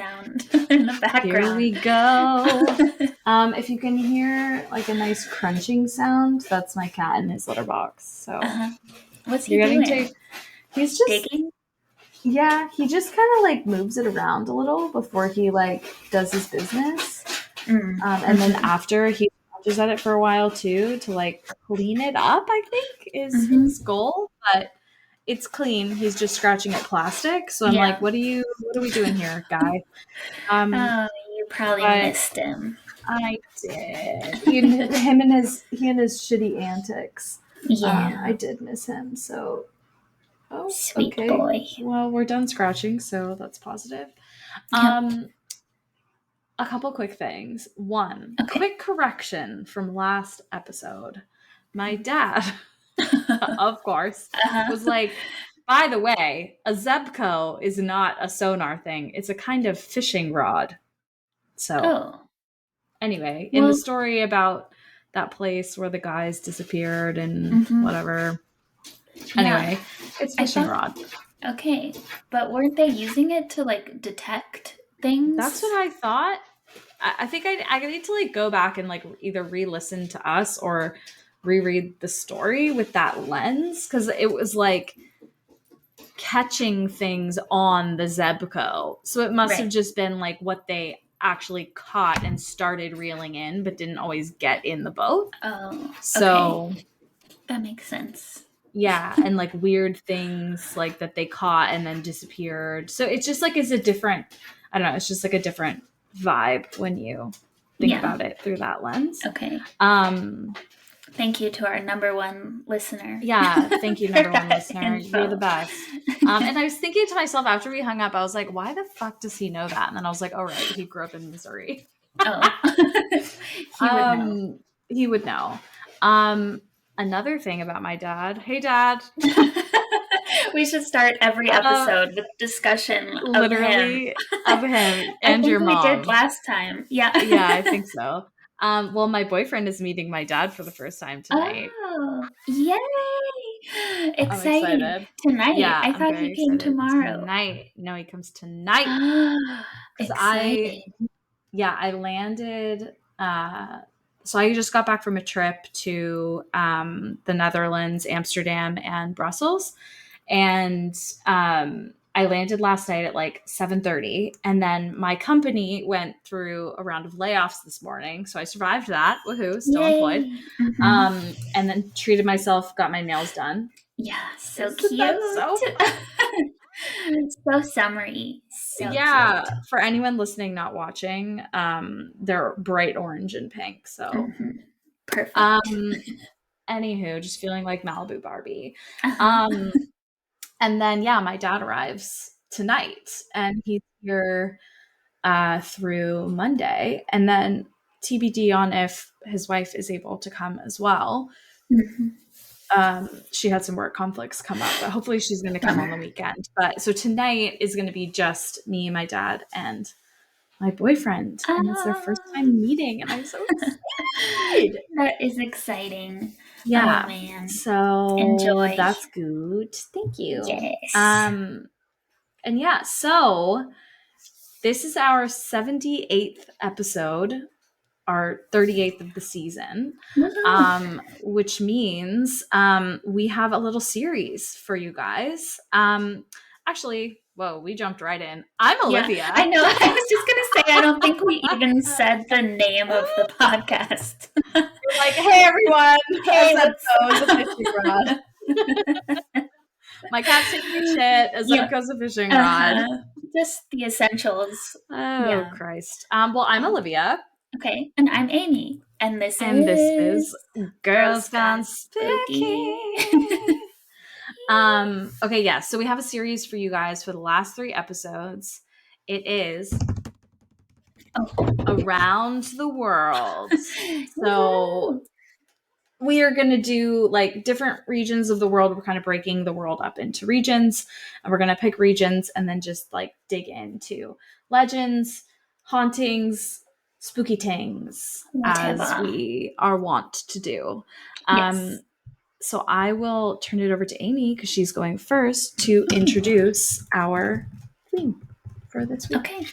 sound in the background. Here we go. If you can hear like a nice crunching sound, that's my cat in his litter box. So what's he doing? He's just digging. Yeah, he just kind of like moves it around a little before he like does his business. And then after he scratches at it for a while too to like clean it up, I think is his goal. But it's clean. He's just scratching at plastic. So I'm like, what are we doing here, guy? You probably missed him. I did. He and his shitty antics. Yeah. I did miss him. So sweet boy. Well, we're done scratching, so that's positive. A couple quick things. One, quick correction from last episode. My dad, of course, was like, by the way, a Zebco is not a sonar thing. It's a kind of fishing rod. So, anyway, in the story about that place where the guys disappeared and whatever. Anyway, it's fishing rod. Okay, but weren't they using it to like detect things? That's what I thought. I think I need to like go back and like either re-listen to us or reread the story with that lens, because it was like catching things on the Zebco. So it must have just been like what they actually caught and started reeling in, but didn't always get in the boat. So that makes sense. Yeah, and like weird things like that they caught and then disappeared. So it's just like it's a different, I don't know, it's just like a different vibe when you think about it through that lens. Okay. Thank you to our number one listener. Yeah, thank you, number one listener. You're the best. And I was thinking to myself after we hung up, I was like, why the fuck does he know that? And then I was like, oh, right, he grew up in Missouri. He would know. Another thing about my dad. Hey, Dad. We should start every episode with discussion of him and your mom. We did last time. Yeah, I think so. Well, my boyfriend is meeting my dad for the first time tonight. Oh, yay! Exciting. I'm excited. Tonight? Yeah, I thought he came tomorrow. Tonight. No, he comes tonight. Exciting. I landed... So I just got back from a trip to the Netherlands, Amsterdam, and Brussels. And I landed last night at like 7:30. And then my company went through a round of layoffs this morning. So I survived that. Woohoo, still employed. And then treated myself, got my nails done. Yeah, so cute. So summery. So cute. For anyone listening, not watching, they're bright orange and pink. So perfect. Anywho, just feeling like Malibu Barbie. And then my dad arrives tonight, and he's here through Monday, and then TBD on if his wife is able to come as well. She had some work conflicts come up, but hopefully she's going to come on the weekend. But so tonight is going to be just me, my dad, and my boyfriend. And it's their first time meeting, and I'm so excited. That is exciting. Yeah. Oh, man. So enjoy. That's good. Thank you. Yes. And so this is our 78th episode, our 38th of the season, which means we have a little series for you guys. Actually, whoa, we jumped right in. I'm Olivia. Yeah, I know. I was just going to say, I don't think we even said the name of the podcast. You're like, hey, everyone. Hey, Zebco's a fishing rod. My cat's taking a shit. A Zebco's a fishing rod. Just the essentials. Oh, Christ. Well, I'm Olivia. Okay, and I'm Amy. And this is Girls Gone Spooky. Okay, so we have a series for you guys for the last 3 episodes. It is Around the World. So we are going to do like different regions of the world. We're kind of breaking the world up into regions, and we're going to pick regions and then just like dig into legends, hauntings, spooky things, as we are wont to do. So I will turn it over to Amy because she's going first to introduce our theme for this week. Okay.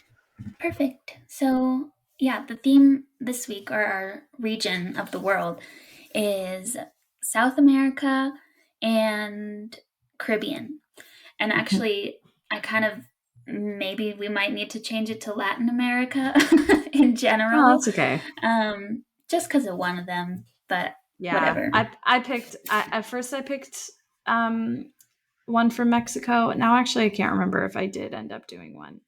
Perfect. So, yeah, the theme this week, or our region of the world, is South America and Caribbean. And actually, I kind of maybe we might need to change it to Latin America in general. Oh, that's okay. Just because of one of them, but yeah, whatever. I picked one from Mexico. Now, actually, I can't remember if I did end up doing one.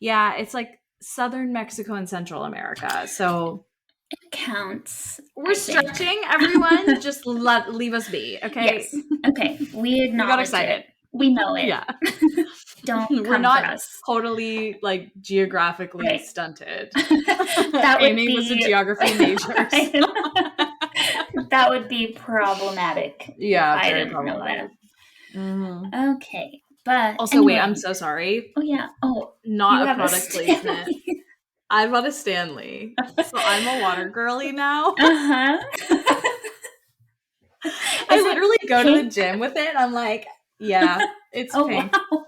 Yeah, it's like southern Mexico and Central America. So it counts. We're stretching, everyone. Just leave us be, okay? Yes. Okay. We acknowledge we got excited. it. We know it. Yeah. Don't We're come not for us. totally like geographically stunted. That would Amy was a geography major. That would be problematic. Yeah, if I didn't know that. Mm-hmm. Okay, but also, anyway. Wait, I'm so sorry. Oh yeah. Oh, not a product placement. I bought a Stanley, so I'm a water girly now. I literally go to the gym with it. I'm like, yeah, it's pink. Wow.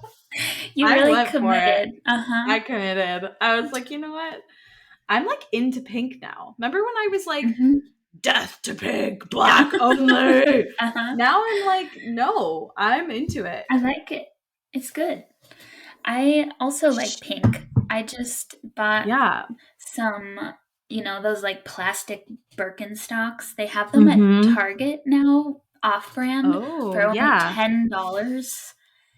You really committed. I committed. I was like, you know what? I'm like into pink now. Remember when I was like, death to pink, black only? Now I'm like, no, I'm into it. I like it. It's good. I also like pink. I just bought some, those like plastic Birkenstocks. They have them at Target now, off-brand, for only $10.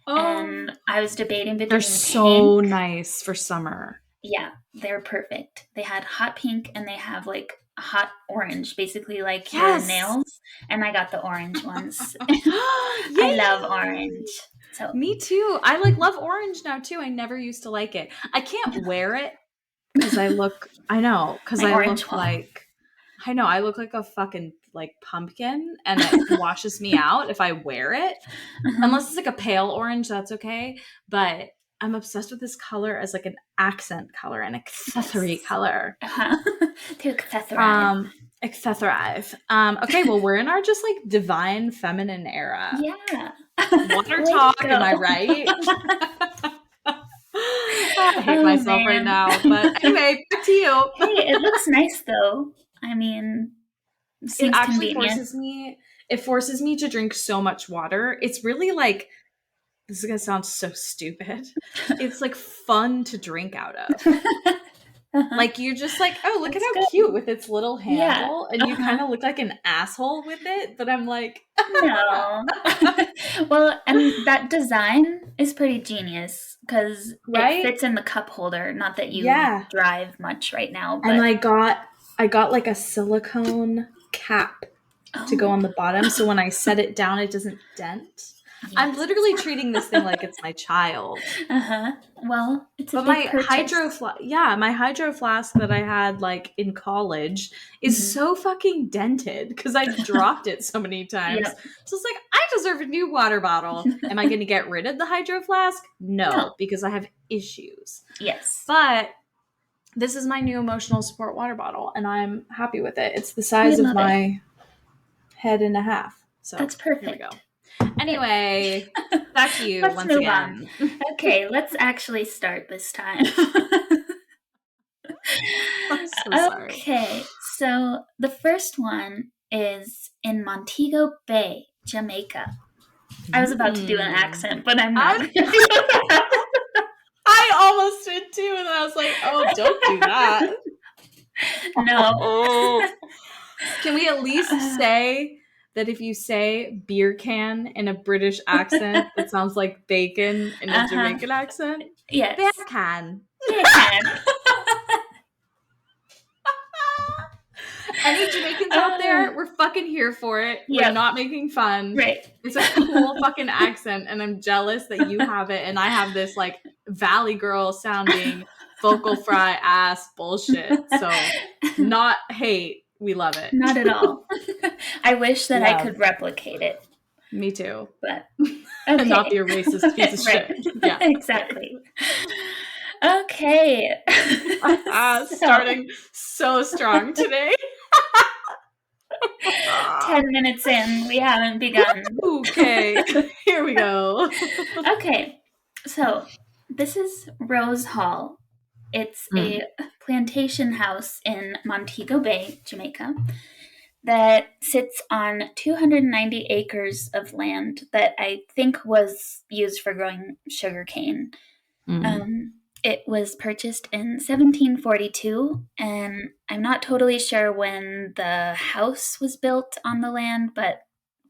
And I was debating between they're so nice for summer. Yeah, they're perfect. They had hot pink and they have like a hot orange, basically like your nails. And I got the orange ones. I love orange. So me too. I love orange now too. I never used to like it. I can't wear it because I look like a fucking like pumpkin, and it washes me out if I wear it. Unless it's like a pale orange, that's okay. But I'm obsessed with this color as like an accent color, an accessory color. To accessorize. Accessorize. Okay, well, we're in our just like divine feminine era. Yeah. Water talk, am I right? I hate myself right now. But anyway, back to you. Hey, it looks nice though. I mean, it actually forces me to drink so much water. It's really like, this is gonna sound so stupid. It's like fun to drink out of. Like you're just like, oh, look at how cute with its little handle, and you kind of look like an asshole with it. But I'm like, no. Well, and that design is pretty genius because it fits in the cup holder. Not that you drive much right now. But... And I got like a silicone cap to go on the bottom, so when I set it down, it doesn't dent. Yes. I'm literally treating this thing like it's my child. Well, it's but my hydro flask that I had like in college is so fucking dented because I dropped it so many times. Yep. So it's like, I deserve a new water bottle. Am I going to get rid of the hydro flask? No, because I have issues. Yes. But this is my new emotional support water bottle, and I'm happy with it. It's the size of my head and a half. So that's perfect. Here we go. Anyway, back to you once again. Okay, let's actually start this time. I'm so sorry. Okay, so the first one is in Montego Bay, Jamaica. I was about to do an accent, but I'm not. I almost did too, and I was like, oh, don't do that. No. Can we at least say that if you say beer can in a British accent, it sounds like bacon in a Jamaican accent? Yes. Beer can. Beer can. Any Jamaicans out there, we're fucking here for it. Yep. We're not making fun. Right. It's a cool fucking accent, and I'm jealous that you have it, and I have this like Valley Girl sounding vocal fry ass bullshit. So not hate. We love it. Not at all. I wish that I could replicate it. Me too. But and not be a racist piece of shit. Yeah. Exactly. Okay. Starting so strong today. 10 minutes in, we haven't begun. Okay. Here we go. Okay. So, this is Rose Hall. It's a plantation house in Montego Bay, Jamaica, that sits on 290 acres of land that I think was used for growing sugarcane. It was purchased in 1742, and I'm not totally sure when the house was built on the land, but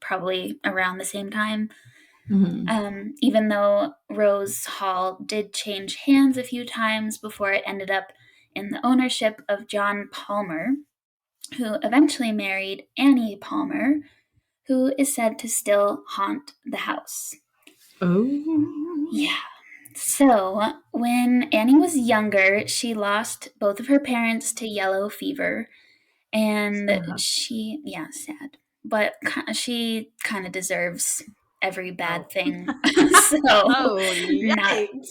probably around the same time. Even though Rose Hall did change hands a few times before it ended up in the ownership of John Palmer, who eventually married Annie Palmer, who is said to still haunt the house. Oh. Yeah. So, when Annie was younger, she lost both of her parents to yellow fever, and sad. But she kind of deserves every bad thing. So,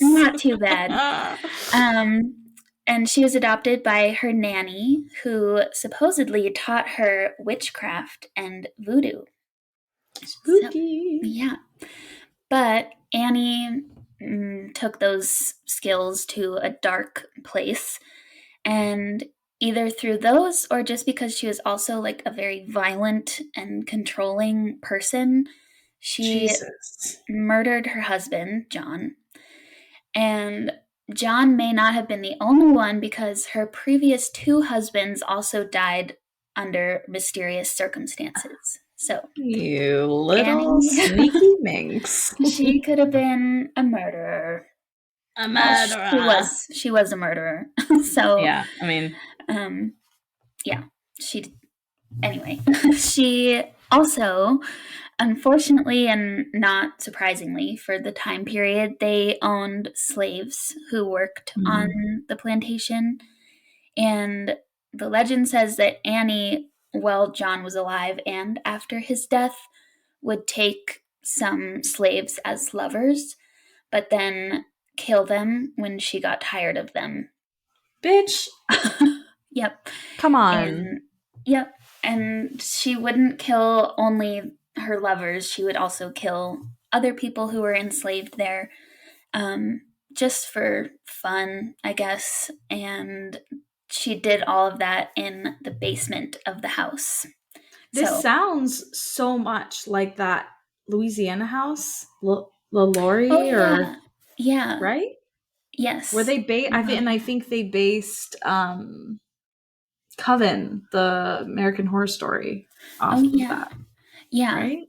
not too bad. And she was adopted by her nanny, who supposedly taught her witchcraft and voodoo. Spooky. So, yeah. But Annie took those skills to a dark place, and either through those or just because she was also like a very violent and controlling person, she murdered her husband, John. And John may not have been the only one because her previous two husbands also died under mysterious circumstances. So, you little sneaky minx. She could have been a murderer. A murderer. She was a murderer. So yeah, I mean, anyway, she also, unfortunately and not surprisingly for the time period, they owned slaves who worked on the plantation. And the legend says that Annie, while John was alive and after his death, would take some slaves as lovers, but then kill them when she got tired of them. Bitch. Yep. Come on. And she wouldn't kill only her lovers. She would also kill other people who were enslaved there, just for fun, I guess. And she did all of that in the basement of the house. This sounds so much like that Louisiana house, LaLaurie, or right? Yes. Where they I think they based Coven, the American Horror Story, off of that. Yeah. Right?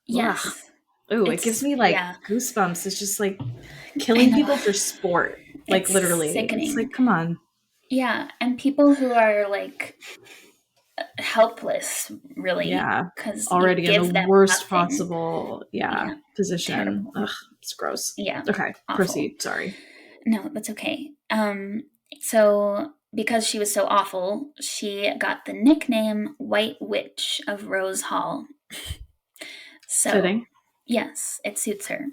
Yes. Oh, it gives me like goosebumps. It's just like killing people for sport. Like it's literally. Sickening. It's like, come on. Yeah. And people who are like helpless, really. Yeah. Because already in the worst possible position. Terrible. Ugh, it's gross. Yeah. Okay. Awful. Proceed. Sorry. No, that's okay. So because she was so awful, she got the nickname White Witch of Rose Hall. So, fitting. Yes, it suits her.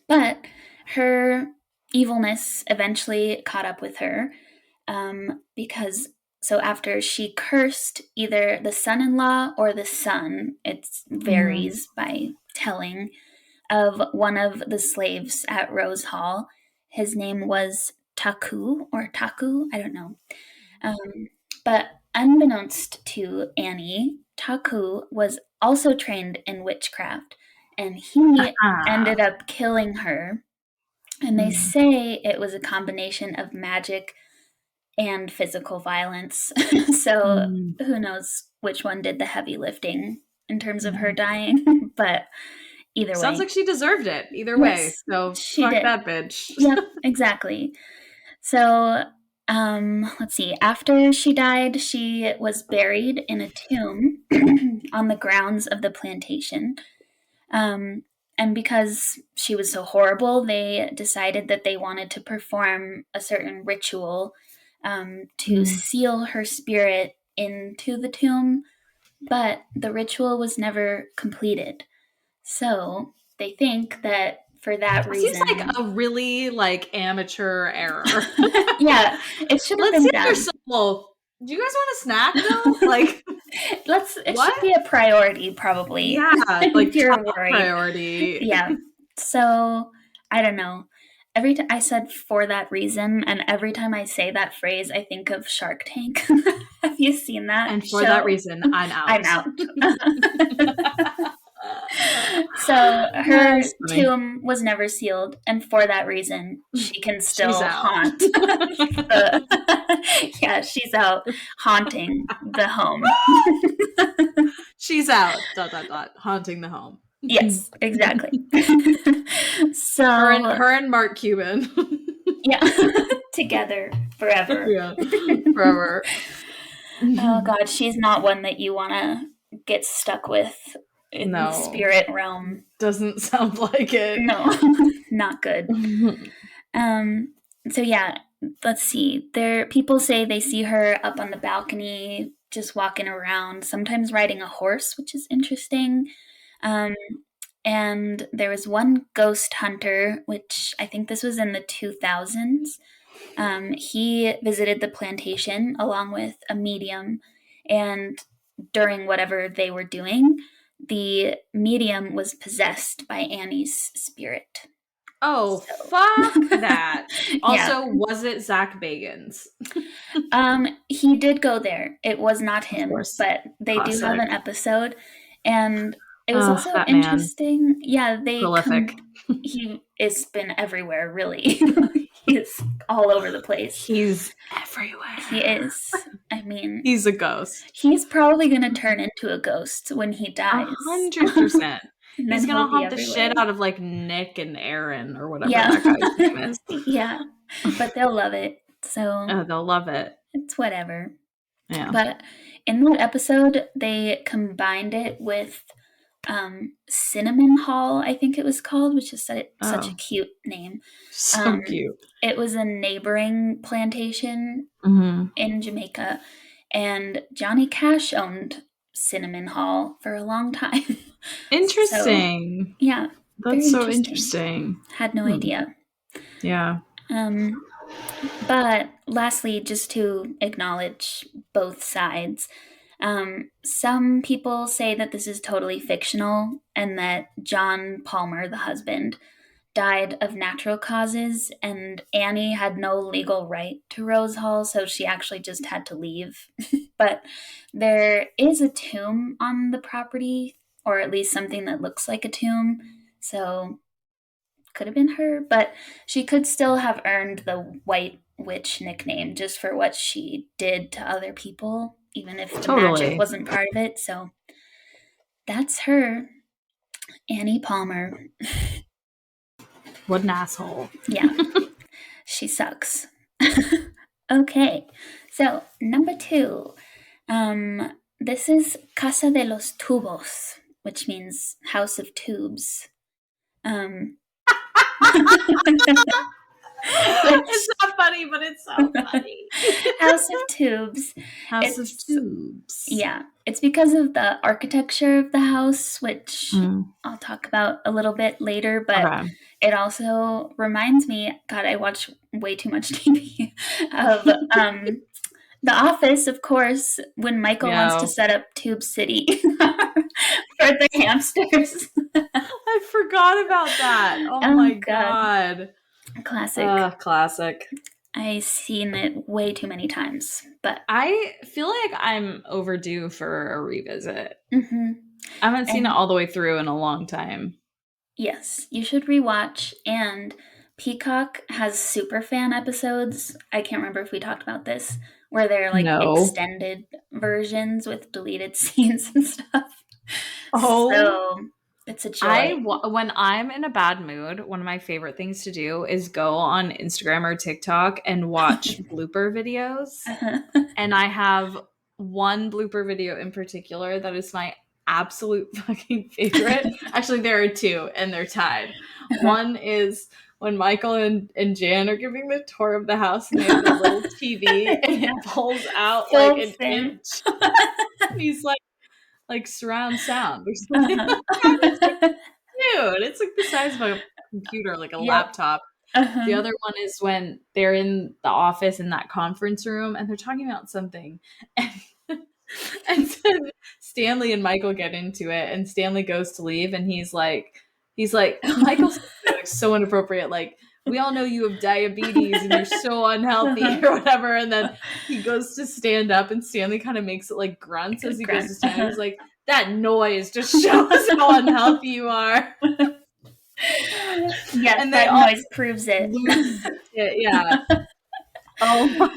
But her evilness eventually caught up with her, because after she cursed either the son-in-law or the son, it varies by telling, of one of the slaves at Rose Hall. His name was Taku, I don't know. But unbeknownst to Annie, Taku was also trained in witchcraft, and he ended up killing her. And they say it was a combination of magic and physical violence. So who knows which one did the heavy lifting in terms of her dying, but either way. Sounds like she deserved it either way. So fuck that bitch. Yep, exactly. So let's see. After she died, she was buried in a tomb on the grounds of the plantation. And because she was so horrible, they decided that they wanted to perform a certain ritual to seal her spirit into the tomb, but the ritual was never completed. So they think that for that reason, seems like a really amateur error. Yeah, it should have been done. Do you guys want a snack though? It should be a priority, probably. Yeah, if you're top priority. Yeah. So I don't know. every time I said for that reason, and every time I say that phrase, I think of Shark Tank. Have you seen that? And for show? that reason, I'm out. I'm out. So her tomb was never sealed, and for that reason, she can still haunt. Yeah, she's out haunting the home. She's out. ... Haunting the home. Yes, exactly. So her and Mark Cuban. Yeah, together forever. Yeah, forever. Oh God, she's not one that you want to get stuck with in the spirit realm. Doesn't sound like it. No, not good. So yeah, let's see. People say they see her up on the balcony, just walking around, sometimes riding a horse, which is interesting. And there was one ghost hunter, which I think this was in the 2000s. He visited the plantation along with a medium, and during whatever they were doing, the medium was possessed by Annie's spirit. Oh, fuck that. Also, was it Zach Bagans? He did go there. It was not him, but they do have an episode, and it was also interesting. Man. Yeah, prolific. He has been everywhere, really. He's all over the place. He's everywhere. He is. I mean, he's a ghost. He's probably going to turn into a ghost when he dies. 100%. He's going to haunt the shit out of like Nick and Aaron or whatever that guy's name is. Yeah, but they'll love it. So they'll love it. It's whatever. Yeah. But in that episode, they combined it with Cinnamon Hall, I think it was called, which is such a cute name. So cute. It was a neighboring plantation in Jamaica, and Johnny Cash owned Cinnamon Hall for a long time. Interesting. So, yeah. That's so interesting. Had no idea. Yeah. But lastly, just to acknowledge both sides, some people say that this is totally fictional and that John Palmer, the husband, died of natural causes, and Annie had no legal right to Rose Hall, so she actually just had to leave. But there is a tomb on the property, or at least something that looks like a tomb, so could have been her, but she could still have earned the White Witch nickname just for what she did to other people, even if the magic wasn't part of it. So that's her, Annie Palmer. What an asshole. Yeah. She sucks. Okay. So, number 2. This is Casa de los Tubos, which means House of Tubes. It's not funny, but it's so funny. House of Tubes. House of Tubes. Yeah. It's because of the architecture of the house, which I'll talk about a little bit later, but it also reminds me, God, I watch way too much TV, of The Office, of course, when Michael wants to set up Tube City for the hamsters. I forgot about that. Oh my God. Classic. Classic. I've seen it way too many times, but I feel like I'm overdue for a revisit. Mm-hmm. I haven't seen it all the way through in a long time. Yes, you should rewatch. And Peacock has Superfan episodes. I can't remember if we talked about this, where they're like extended versions with deleted scenes and stuff. Oh. So it's a joy. When I'm in a bad mood, one of my favorite things to do is go on Instagram or TikTok and watch blooper videos. And I have one blooper video in particular that is my absolute fucking favorite. Actually, there are 2 and they're tied. One is when Michael and Jan are giving the tour of the house and they have the little TV and it pulls out like an inch. And he's like surround sound or something. Dude, it's like the size of a computer, like a laptop. The other one is when they're in the office in that conference room and they're talking about something. And then Stanley and Michael get into it and Stanley goes to leave and he's like, Michael's so inappropriate. Like, we all know you have diabetes and you're so unhealthy or whatever. And then he goes to stand up and Stanley kind of makes it like grunts as he goes to stand up. He's like, that noise just shows how unhealthy you are. Yes, and that noise proves it. Yeah. Oh my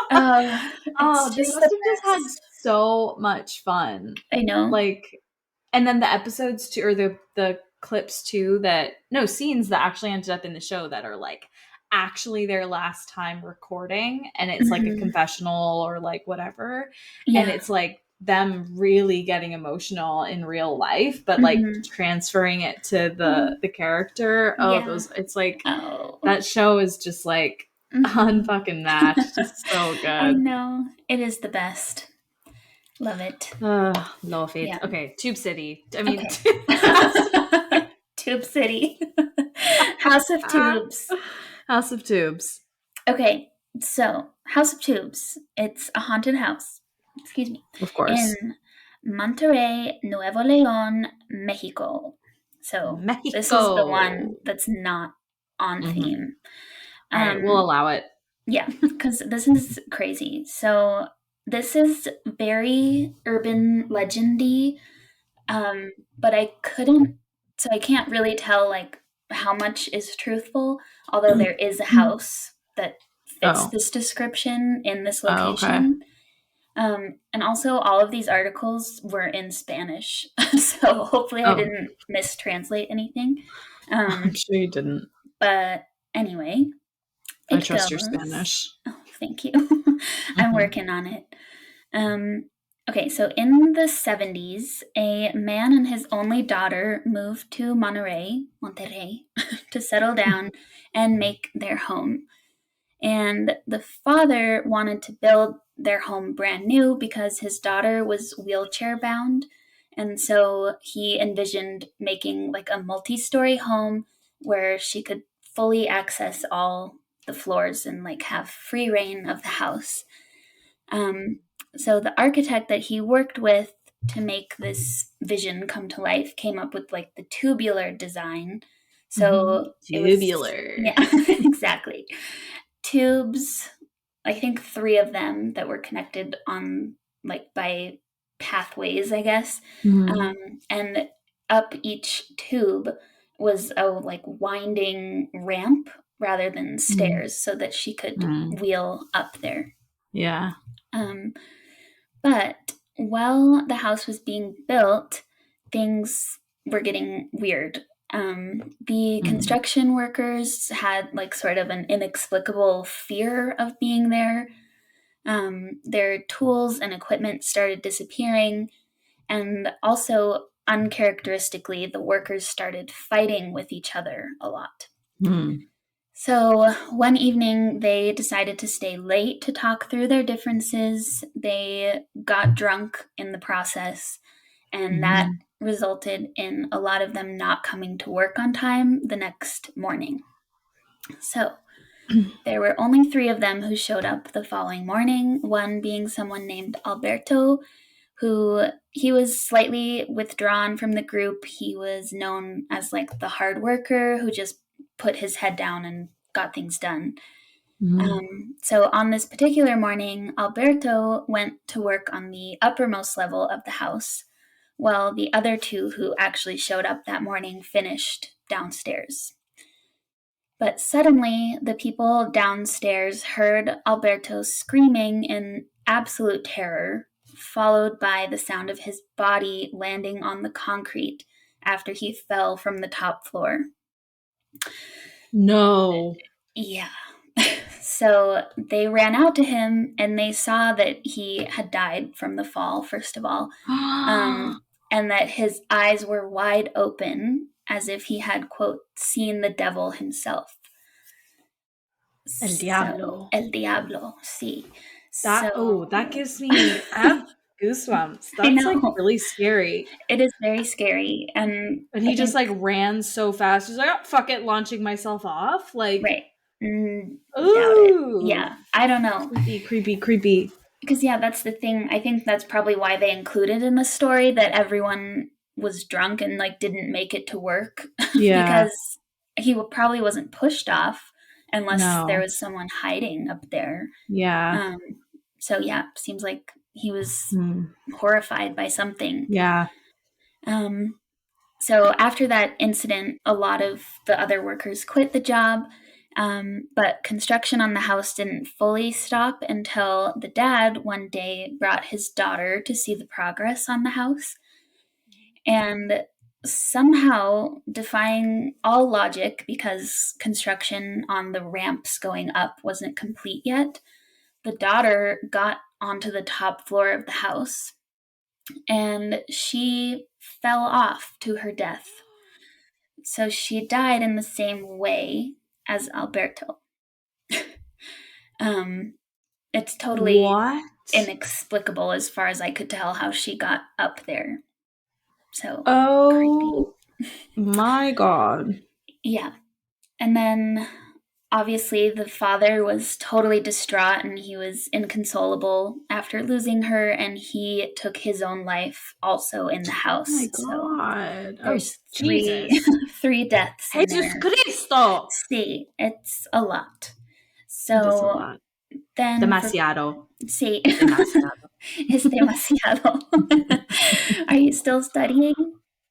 god. They must have just had so much fun. I know. Like, and then the episodes too, or the clips too, scenes that actually ended up in the show that are like actually their last time recording, and it's like a confessional or like whatever. Yeah. And it's like them really getting emotional in real life, but like transferring it to the character. It's like that show is just like unfucking matched. Just so good. I know. It is the best. Love it. Love it. Yeah. Okay, Tube City. I mean, Tube City. House of Tubes. House of Tubes. Okay, so House of Tubes. It's a haunted house. Excuse me. Of course. In Monterrey, Nuevo León, Mexico. So this is the one that's not on theme. All right, we'll allow it. Yeah, because this is crazy. So this is very urban legendy, but I can't really tell like how much is truthful, although there is a house that fits this description in this location. And also all of these articles were in Spanish, so hopefully I didn't mistranslate anything. I'm sure you didn't. But anyway, I trust your Spanish. Oh, thank you. I'm working on it. Okay, so in the 70s, a man and his only daughter moved to Monterrey, to settle down and make their home. And the father wanted to build their home brand new because his daughter was wheelchair bound. And so he envisioned making like a multi-story home where she could fully access all the floors and like have free reign of the house. So the architect that he worked with to make this vision come to life came up with like the tubular design. So tubular. Yeah, exactly. Tubes, I think 3 of them that were connected on like by pathways, I guess. And up each tube was a like winding ramp rather than stairs so that she could wheel up there. Yeah. But while the house was being built, things were getting weird. The construction workers had like sort of an inexplicable fear of being there. Their tools and equipment started disappearing, and also uncharacteristically, the workers started fighting with each other a lot. So one evening, they decided to stay late to talk through their differences. They got drunk in the process, and that resulted in a lot of them not coming to work on time the next morning. So there were only 3 of them who showed up the following morning, one being someone named Alberto, he was slightly withdrawn from the group. He was known as like the hard worker who just put his head down and got things done. So on this particular morning, Alberto went to work on the uppermost level of the house, while the other 2 who actually showed up that morning finished downstairs. But suddenly, the people downstairs heard Alberto screaming in absolute terror, followed by the sound of his body landing on the concrete after he fell from the top floor. No. Yeah. So they ran out to him and they saw that he had died from the fall, first of all, and that his eyes were wide open as if he had, quote, seen the devil himself. El Diablo. El Diablo, sí. That gives me goosebumps. That's like really scary. It is very scary. And he just like ran so fast. He's like, oh, fuck it, launching myself off. Like, right. Ooh. Yeah, I don't know. Creepy. Because, yeah, that's the thing. I think that's probably why they included in the story that everyone was drunk and, like, didn't make it to work. Yeah. Because he probably wasn't pushed off unless there was someone hiding up there. Yeah. So yeah, seems like he was horrified by something. Yeah. So after that incident, a lot of the other workers quit the job, but construction on the house didn't fully stop until the dad one day brought his daughter to see the progress on the house. And somehow, defying all logic, because construction on the ramps going up wasn't complete yet, the daughter got onto the top floor of the house and she fell off to her death. So she died in the same way as Alberto. It's totally inexplicable as far as I could tell how she got up there. So creepy. My God. Yeah. And then obviously the father was totally distraught and he was inconsolable after losing her, and he took his own life also in the house. Oh my God. So there's three deaths in Jesus there. Cristo. Sí, it's a lot. So it is a lot. Then demasiado. Sí. Demasiado. Es demasiado. Are you still studying?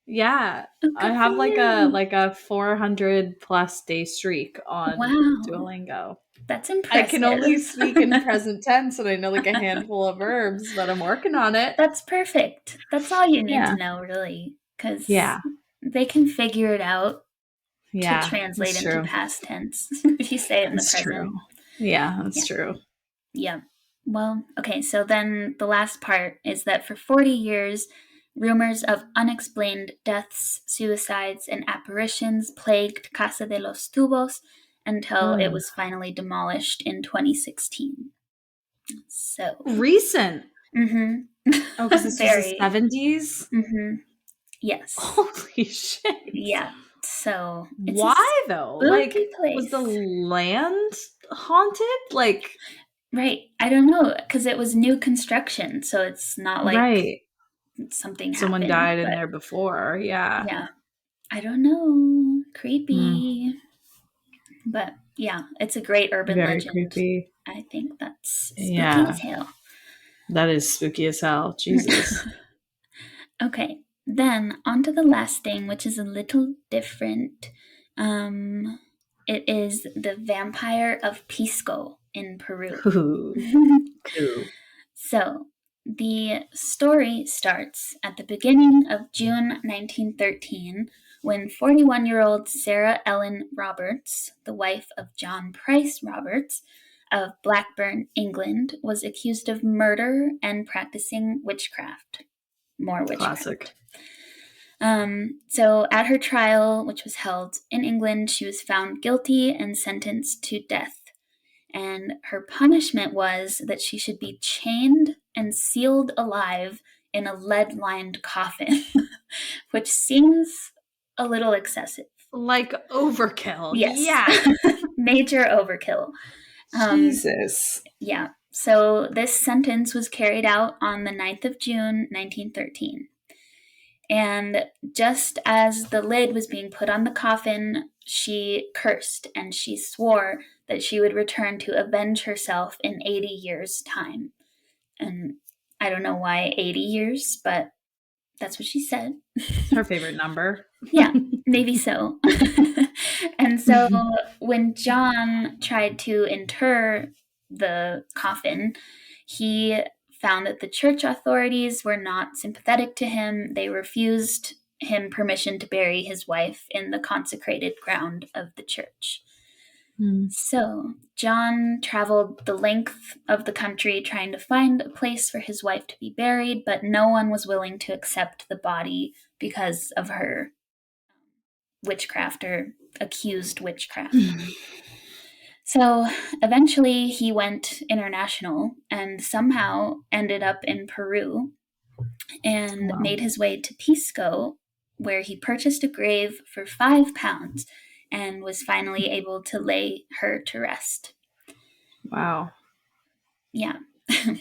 Yeah. I have like a 400 plus day streak on Duolingo. That's impressive. I can only speak in present tense and I know like a handful of verbs, but I'm working on it. That's perfect. That's all you need to know, really, because they can figure it out to translate into past tense if you say it in the present. True. Yeah, that's true. Yeah. Well, okay, so then the last part is that for 40 years, rumors of unexplained deaths, suicides, and apparitions plagued Casa de los Tubos until it was finally demolished in 2016. So recent. Mm-hmm. Oh, because this was the 70s? Mm-hmm. Yes. Holy shit. Yeah. So why though? Like place. Was the land haunted? Like right. I don't know, because it was new construction, so it's not like something someone happened, died in there before. Yeah. Yeah. I don't know. Creepy. But yeah, it's a great urban legend. Creepy. I think that's spooky as hell. That is spooky as hell. Jesus. Okay. Then on to the last thing, which is a little different. It is the Vampire of Pisco in Peru. Cool. So the story starts at the beginning of June 1913, when 41-year-old Sarah Ellen Roberts, the wife of John Price Roberts of Blackburn, England, was accused of murder and practicing witchcraft. More witchcraft. Classic. So at her trial, which was held in England, she was found guilty and sentenced to death. And her punishment was that she should be chained and sealed alive in a lead-lined coffin, which seems a little excessive. Like overkill. Yes. Yeah. Major overkill. Jesus. Yeah. So this sentence was carried out on the 9th of June, 1913. And just as the lid was being put on the coffin, she cursed and she swore that she would return to avenge herself in 80 years' time. And I don't know why 80 years, but that's what she said. Her favorite number. Yeah, maybe so. And so when John tried to inter the coffin, he found that the church authorities were not sympathetic to him. They refused him permission to bury his wife in the consecrated ground of the church. So John traveled the length of the country trying to find a place for his wife to be buried, but no one was willing to accept the body because of her witchcraft or accused witchcraft. So eventually he went international and somehow ended up in Peru and made his way to Pisco, where he purchased a grave for £5 and was finally able to lay her to rest. Wow. Yeah.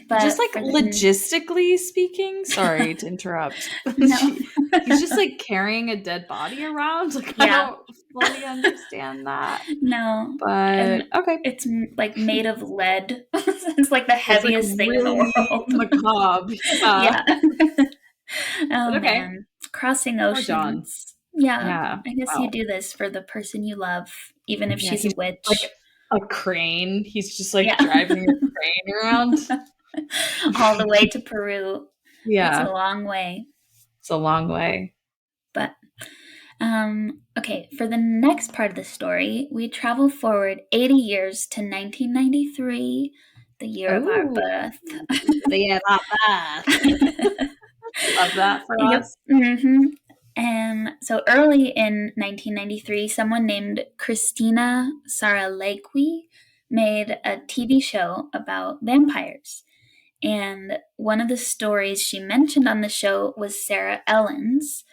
But just like logistically speaking, sorry to interrupt. No. He's just like carrying a dead body around. Like, I don't fully understand that. No. But okay. It's like made of lead. It's like the heaviest thing really in the world. Macabre. Yeah. Oh, okay. Man. Crossing oceans. Yeah. I guess you do this for the person you love, even if she's a witch. Like a crane. He's just like driving a crane around. All the way to Peru. Yeah. It's a long way. It's a long way. But, okay, for the next part of the story, we travel forward 80 years to 1993, the year of our birth. The year of our birth. Love that for us. Mm-hmm. And so early in 1993, someone named Christina Saralegui made a TV show about vampires. And one of the stories she mentioned on the show was Sarah Ellen's.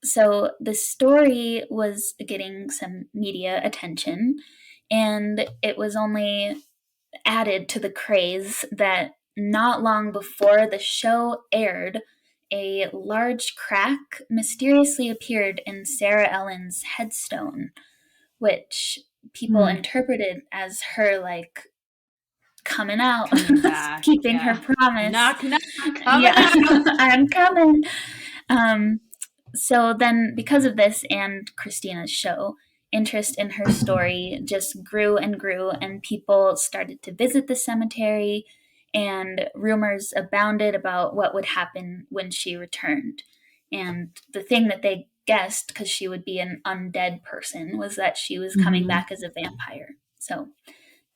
So the story was getting some media attention, and it was only added to the craze that not long before the show aired, a large crack mysteriously appeared in Sarah Ellen's headstone, which people interpreted as her, like, coming out, keeping her promise. Knock, knock, coming out. I'm coming. So then, because of this and Christina's show, interest in her story just grew and grew, and people started to visit the cemetery, and rumors abounded about what would happen when she returned. And the thing that they guessed, because she would be an undead person, was that she was coming back as a vampire. So,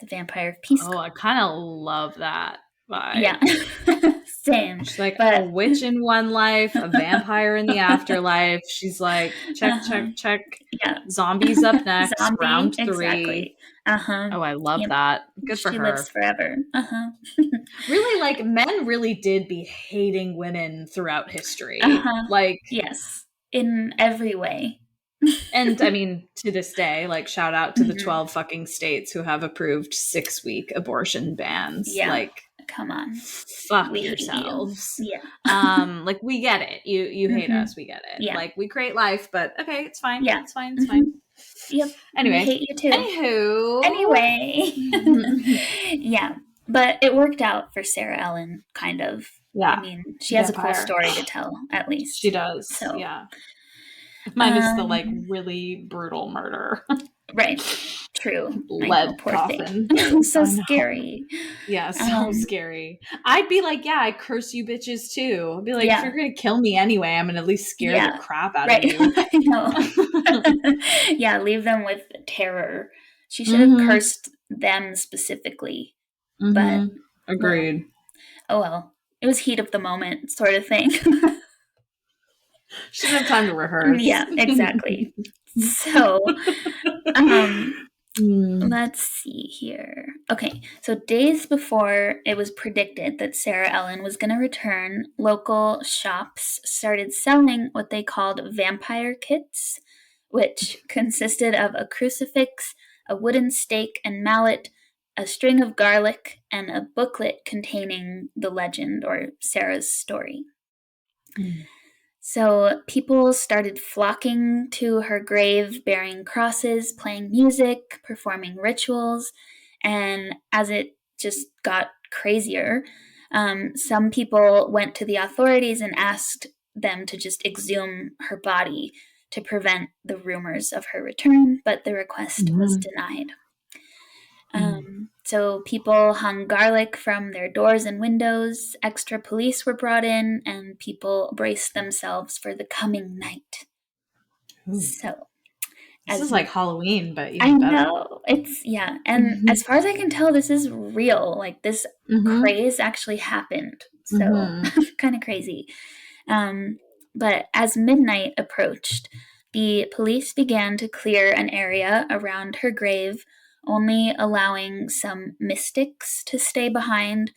the Vampire of Pisco. Oh, I kind of love that vibe. Yeah. Same. She's like a witch in one life, a vampire in the afterlife. She's like, check. Yeah. Zombies up next. Zombie, round 3. Exactly. Oh, I love that. Good for her. She lives forever. Really, like, men really did be hating women throughout history. Like, yes, in every way. And I mean, to this day, like, shout out to the 12 fucking states who have approved 6-week abortion bans. Yeah. Like, come on, fuck yourselves. Yeah. Like, we get it. You hate us. We get it. Yeah. Like, we create life, but okay, it's fine. Yeah. It's fine. It's fine. Yep. Anyway. We hate you too. Anyway. Yeah. But it worked out for Sarah Ellen, kind of. Yeah. I mean, she has a cool story to tell, at least. She does. So, yeah. Minus the, like, really brutal murder. Right. True. Lead coffin. So scary. Yeah, so scary. I'd be like, yeah, I curse you bitches too. I'd be like, if you're going to kill me anyway, I'm going to at least scare the crap out of you. I know. Yeah, leave them with terror. She should have cursed them specifically. But agreed. Oh well. It was heat of the moment sort of thing. She didn't have time to rehearse. Yeah, exactly. So, let's see here. Okay, so days before it was predicted that Sarah Ellen was going to return, local shops started selling what they called vampire kits, which consisted of a crucifix, a wooden stake and mallet, a string of garlic, and a booklet containing the legend or Sarah's story. So people started flocking to her grave, bearing crosses, playing music, performing rituals, and as it just got crazier, some people went to the authorities and asked them to just exhume her body to prevent the rumors of her return, but the request was denied. So people hung garlic from their doors and windows, extra police were brought in, and people braced themselves for the coming night. So, this is like Halloween, but I know. It's, and as far as I can tell, this is real. Like, this craze actually happened. So, kind of crazy. But as midnight approached, the police began to clear an area around her grave, only allowing some mystics to stay behind.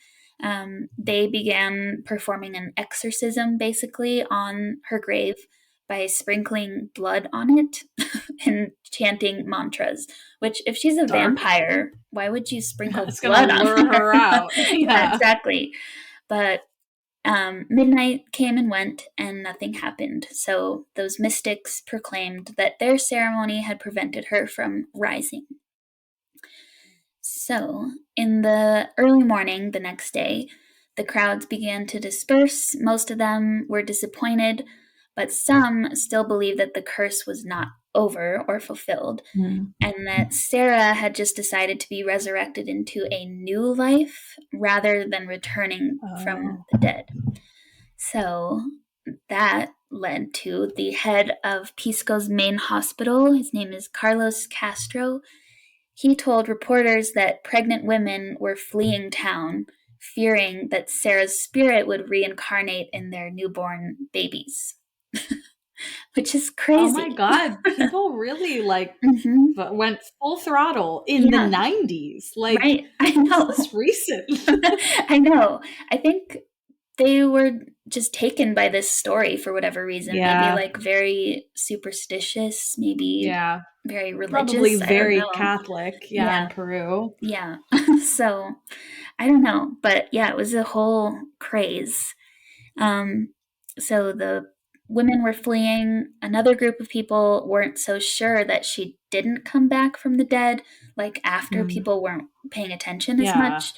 They began performing an exorcism, basically, on her grave by sprinkling blood on it and chanting mantras, which, if she's a vampire, why would you sprinkle blood on her? Lure her out. Yeah, exactly. But Midnight came and went, and nothing happened. So those mystics proclaimed that their ceremony had prevented her from rising. So, in the early morning the next day, the crowds began to disperse. Most of them were disappointed, but some still believed that the curse was not over or fulfilled, and that Sarah had just decided to be resurrected into a new life rather than returning from the dead. So that led to the head of Pisco's main hospital. His name is Carlos Castro. He told reporters that pregnant women were fleeing town, fearing that Sarah's spirit would reincarnate in their newborn babies. Which is crazy. Oh my God. People really went full throttle in the 90s. Like, right. I know. This is recent. I know. I think they were just taken by this story for whatever reason. Yeah. Maybe like very superstitious, maybe very religious. Probably very Catholic, in Peru. Yeah. So I don't know. But yeah, it was a whole craze. So the women were fleeing. Another group of people weren't so sure that she didn't come back from the dead, like after people weren't paying attention as much.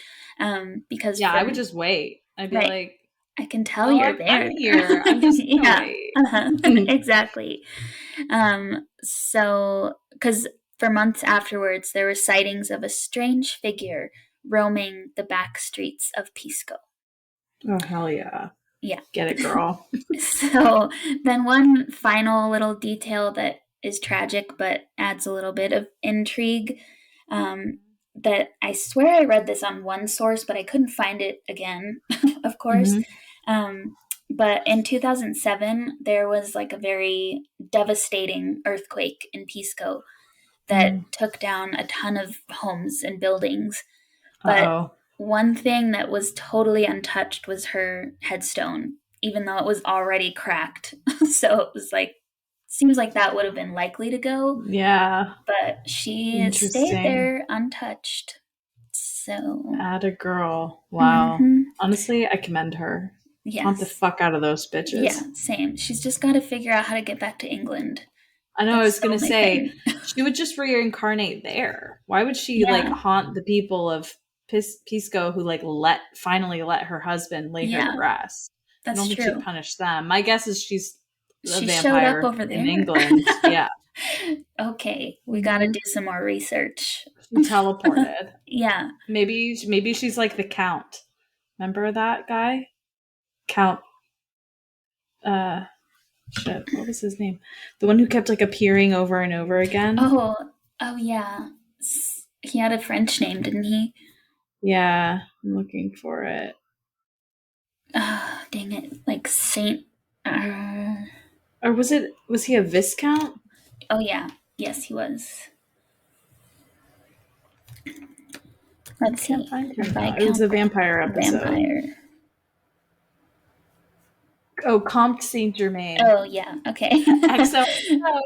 Because I would just wait. I'd be like, I can tell you're there. I'm here. I'm just gonna wait. Exactly. So, because for months afterwards, there were sightings of a strange figure roaming the back streets of Pisco. Oh, hell yeah. Yeah. Get it, girl. So then one final little detail that is tragic but adds a little bit of intrigue, that I swear I read this on one source, but I couldn't find it again, of course. But in 2007, there was like a very devastating earthquake in Pisco that took down a ton of homes and buildings. But one thing that was totally untouched was her headstone, even though it was already cracked. So it was like, seems like that would have been likely to go. Yeah. But she stayed there untouched. So. Atta girl. Wow. Honestly, I commend her. Yes. Haunt the fuck out of those bitches. Yeah, same. She's just got to figure out how to get back to England. I know. That's I was going to say, she would just reincarnate there. Why would she haunt the people of Pisco who finally let her husband lay her to rest? That's I don't true. think she'd punish them. My guess is she's a vampire showed up over there in England. Yeah. Okay, we got to do some more research. She teleported. Yeah. Maybe she's like the Count. Remember that guy? Count. Shit. What was his name? The one who kept appearing over and over again. Oh yeah. He had a French name, didn't he? Yeah, I'm looking for it. Dang it! Like Saint. Or was he a Viscount? Oh yeah. Yes, he was. Let's see. It was a vampire episode. Vampire. Oh, Comte Saint Germain. Oh yeah. Okay. XO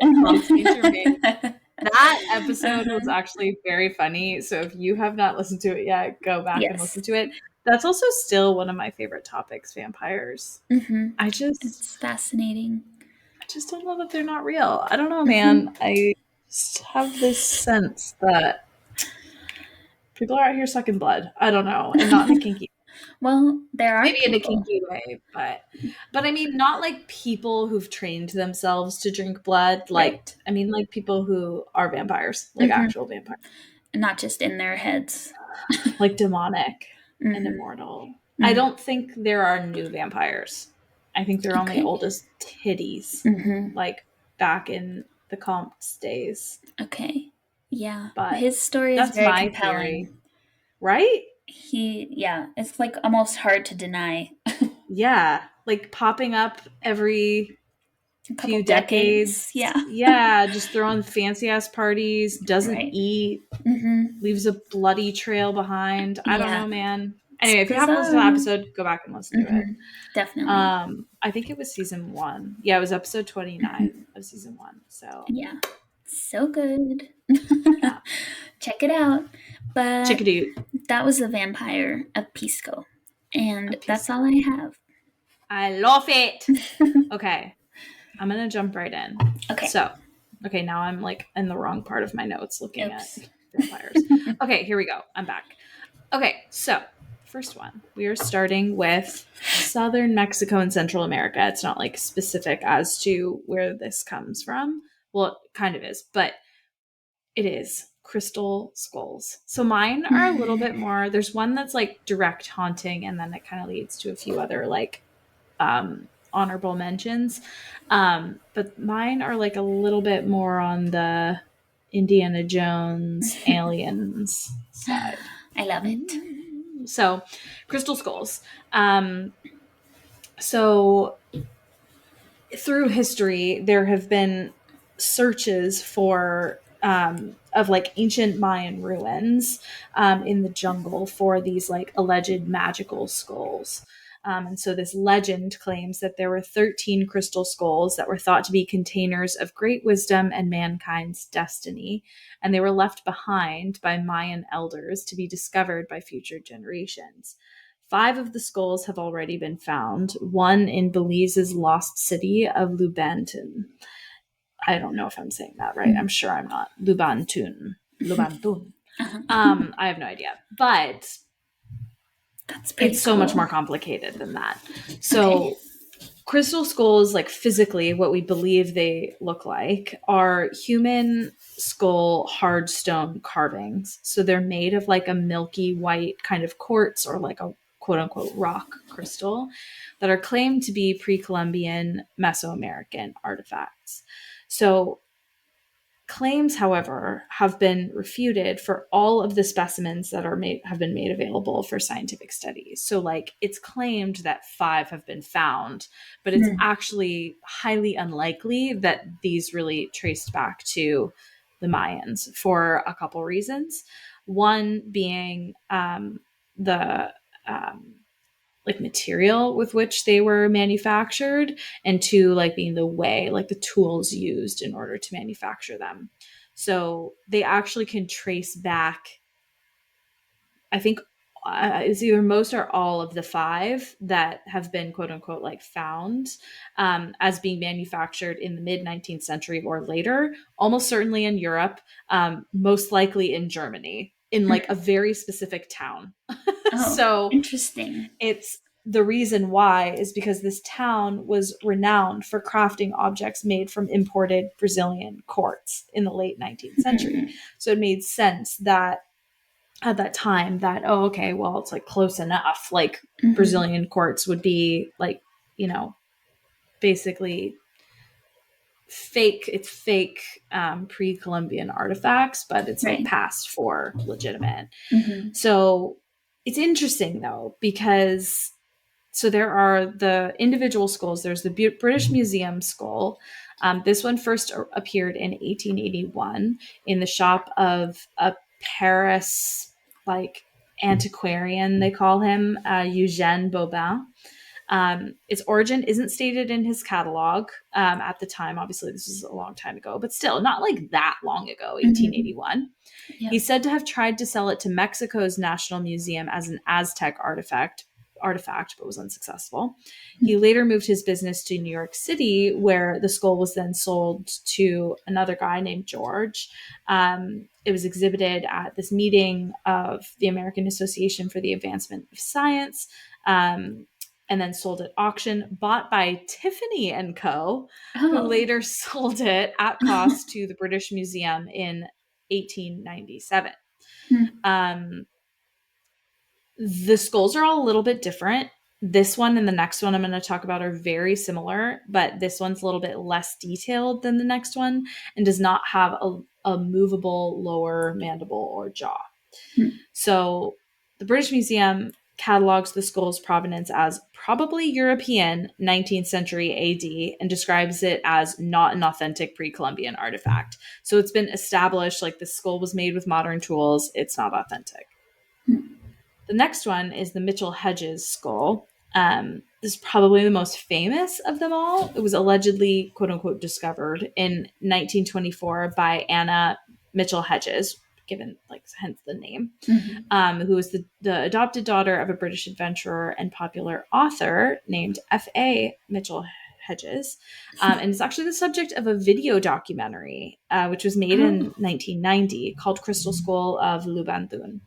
Comte Saint Germain. That episode was actually very funny. So if you have not listened to it yet, go back and listen to it. That's also still one of my favorite topics, vampires. It's fascinating. I just don't know that they're not real. I don't know, man. I just have this sense that people are out here sucking blood. I don't know. And not in a kinky Well, there are maybe in a kinky way, but I mean, not like people who've trained themselves to drink blood. I mean, like people who are vampires, like actual vampires, not just in their heads, like demonic and immortal. I don't think there are new vampires. I think they're only old as titties, like back in the Comte's days. Okay, yeah, but his story is very compelling, theory. Right? It's like almost hard to deny. Yeah, like popping up every few decades. Yeah, just throwing fancy ass parties, doesn't eat, leaves a bloody trail behind. I don't know, man. Anyway, if you haven't listened to the episode, go back and listen to it. Definitely. I think it was season 1. Yeah, it was episode 29 of season 1. So yeah, so good. Check it out. But check it out. That was the Vampire of Pisco, and that's all I have. I love it. Okay. I'm going to jump right in. Okay. So, okay, now I'm like in the wrong part of my notes looking at vampires. Okay, here we go. I'm back. Okay, so first one. We are starting with southern Mexico and Central America. It's not like specific as to where this comes from. Well, it kind of is, but it is crystal skulls. So mine are a little bit more, there's one that's like direct haunting, and then it kind of leads to a few other like honorable mentions. But mine are like a little bit more on the Indiana Jones aliens side. I love it. So crystal skulls. So through history, there have been searches for of like ancient Mayan ruins in the jungle for these like alleged magical skulls. And so this legend claims that there were 13 crystal skulls that were thought to be containers of great wisdom and mankind's destiny. And they were left behind by Mayan elders to be discovered by future generations. 5 of the skulls have already been found, one in Belize's lost city of Lubantun. I don't know if I'm saying that right. I'm sure I'm not. Lubantun. I have no idea. But it's so much more complicated than that. So crystal skulls, like physically, what we believe they look like are human skull hard stone carvings. So they're made of like a milky white kind of quartz or like a quote unquote rock crystal that are claimed to be pre-Columbian Mesoamerican artifacts. So claims, however, have been refuted for all of the specimens that have been made available for scientific studies. So like it's claimed that 5 have been found, but it's actually highly unlikely that these really traced back to the Mayans for a couple reasons. One being the like material with which they were manufactured, and 2, like being the way, like the tools used in order to manufacture them. So they actually can trace back, I think it's either most or all of the 5 that have been quote unquote like found as being manufactured in the mid 19th century or later, almost certainly in Europe, most likely in Germany, in like a very specific town. So interesting. It's the reason why is because this town was renowned for crafting objects made from imported Brazilian quartz in the late 19th century. So it made sense that at that time that, oh, okay, well, it's like close enough. Like Brazilian quartz would be like, you know, basically fake. It's fake pre-Columbian artifacts, but it's like passed for legitimate. So it's interesting though, because so there are the individual skulls. There's the British Museum skull. This one first appeared in 1881 in the shop of a Paris like antiquarian, they call him, Eugène Bobin. Its origin isn't stated in his catalog at the time. Obviously, this was a long time ago, but still not like that long ago, 1881. Yep. He's said to have tried to sell it to Mexico's National Museum as an Aztec artifact, but was unsuccessful. He later moved his business to New York City, where the skull was then sold to another guy named George. It was exhibited at this meeting of the American Association for the Advancement of Science, and then sold at auction, bought by Tiffany & Co., who later sold it at cost to the British Museum in 1897. The skulls are all a little bit different. This one and the next one I'm going to talk about are very similar, but this one's a little bit less detailed than the next one and does not have a movable lower mandible or jaw. So the British Museum catalogs the skull's provenance as probably European 19th century AD and describes it as not an authentic pre-Columbian artifact. So it's been established like the skull was made with modern tools. It's not authentic. The next one is the Mitchell-Hedges skull. This is probably the most famous of them all. It was allegedly, quote unquote, discovered in 1924 by Anna Mitchell-Hedges. given hence the name, who was the adopted daughter of a British adventurer and popular author named F.A. Mitchell Hedges. And it's actually the subject of a video documentary, which was made in 1990 called Crystal Skull of Lubantun.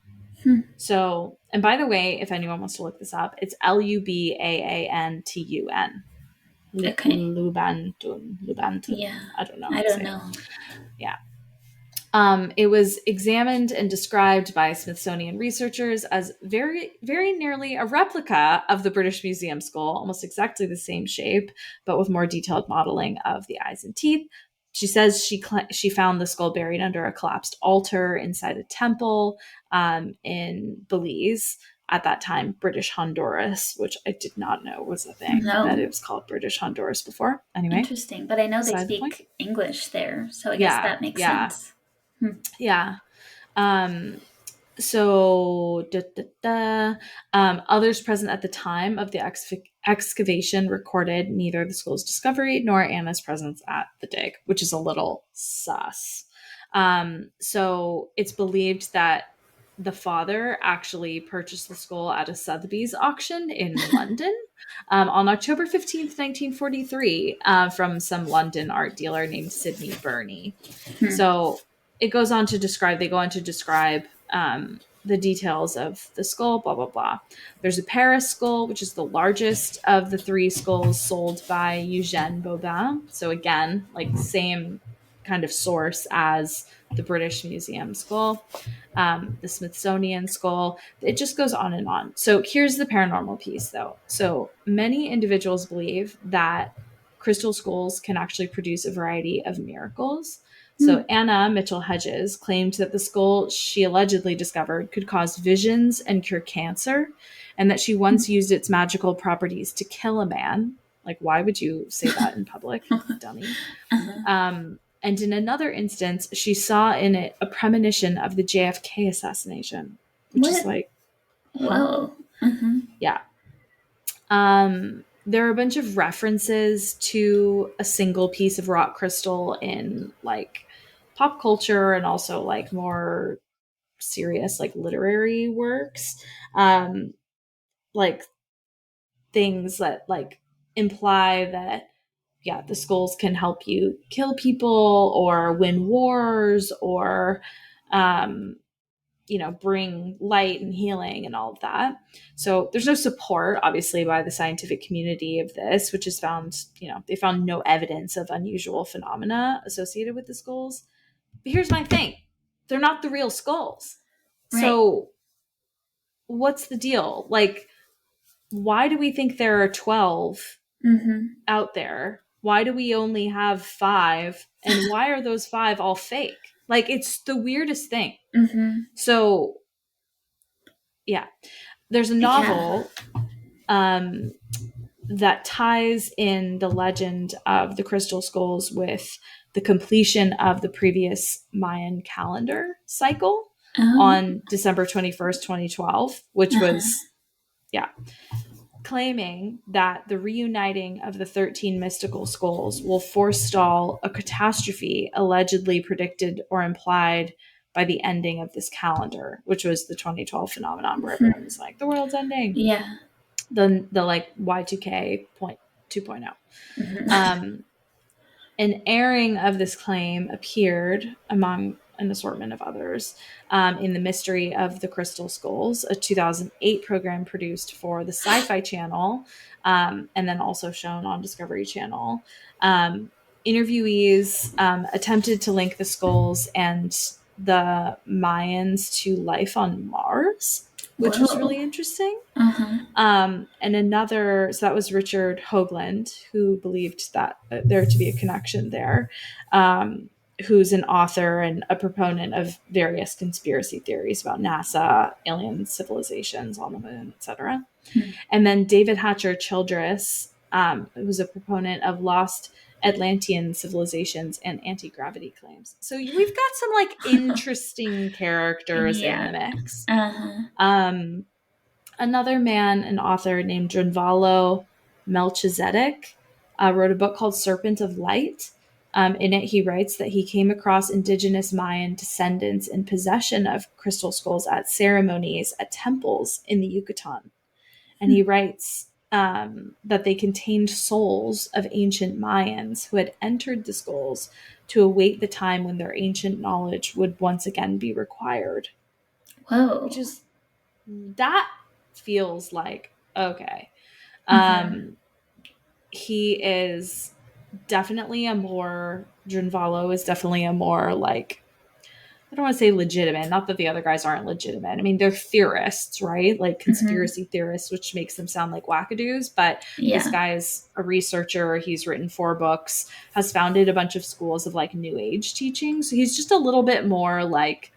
So, and by the way, if anyone wants to look this up, it's Lubaantun. Okay. Lubantun. Yeah. I don't know. I don't know. Yeah. It was examined and described by Smithsonian researchers as very, very nearly a replica of the British Museum skull, almost exactly the same shape, but with more detailed modeling of the eyes and teeth. She says she found the skull buried under a collapsed altar inside a temple in Belize. At that time, British Honduras, which I did not know was a thing, that it was called British Honduras before. Anyway. Interesting. But I know they speak English there, so I guess that makes sense. Yeah. So others present at the time of the excavation recorded neither the skull's discovery nor Anna's presence at the dig, which is a little sus. So it's believed that the father actually purchased the skull at a Sotheby's auction in London on October 15th, 1943, from some London art dealer named Sidney Burney. So they go on to describe the details of the skull, blah, blah, blah. There's a Paris skull, which is the largest of the 3 skulls sold by Eugène Bobin. So again, same kind of source as the British Museum skull, the Smithsonian skull. It just goes on and on. So here's the paranormal piece, though. So many individuals believe that crystal skulls can actually produce a variety of miracles. So Anna Mitchell Hedges claimed that the skull she allegedly discovered could cause visions and cure cancer, and that she once used its magical properties to kill a man. Why would you say that in public, dummy? And in another instance, she saw in it a premonition of the JFK assassination, which is whoa. Yeah. There are a bunch of references to a single piece of rock crystal in pop culture and also more serious literary works, things that imply that the skulls can help you kill people or win wars or bring light and healing and all of that. So there's no support, obviously, by the scientific community of this, which is found, they found no evidence of unusual phenomena associated with the skulls. But here's my thing. They're not the real skulls. Right. So what's the deal? Why do we think there are 12 out there? Why do we only have 5? And why are those 5 all fake? It's the weirdest thing. So, there's a novel that ties in the legend of the crystal skulls with the completion of the previous Mayan calendar cycle on December 21st, 2012, which was, claiming that the reuniting of the 13 mystical skulls will forestall a catastrophe allegedly predicted or implied by the ending of this calendar, which was the 2012 phenomenon where everyone was like, the world's ending. Yeah. The Y2K 2.0. An airing of this claim appeared among an assortment of others in The Mystery of the Crystal Skulls, a 2008 program produced for the Sci-Fi Channel and then also shown on Discovery Channel. Interviewees attempted to link the skulls and the Mayans to life on Mars, which was really interesting. And another, so that was Richard Hoagland, who believed that there to be a connection there, who's an author and a proponent of various conspiracy theories about NASA, alien civilizations on the moon, etc. And then David Hatcher Childress, who's a proponent of lost Atlantean civilizations and anti-gravity claims. So we've got some interesting characters in the mix. Another man, an author named Dronvalo Melchizedek, wrote a book called Serpent of Light, In it, he writes that he came across indigenous Mayan descendants in possession of crystal skulls at ceremonies at temples in the Yucatan. And he writes that they contained souls of ancient Mayans who had entered the skulls to await the time when their ancient knowledge would once again be required. Whoa. Which is, that feels like, okay. He is definitely Junvalo is definitely a more, like, I don't want to say legitimate, not that the other guys aren't legitimate. I mean, they're theorists, right? Like conspiracy theorists, which makes them sound like wackadoos. But this guy is a researcher. He's written 4 books, has founded a bunch of schools of like New Age teaching. So he's just a little bit more like,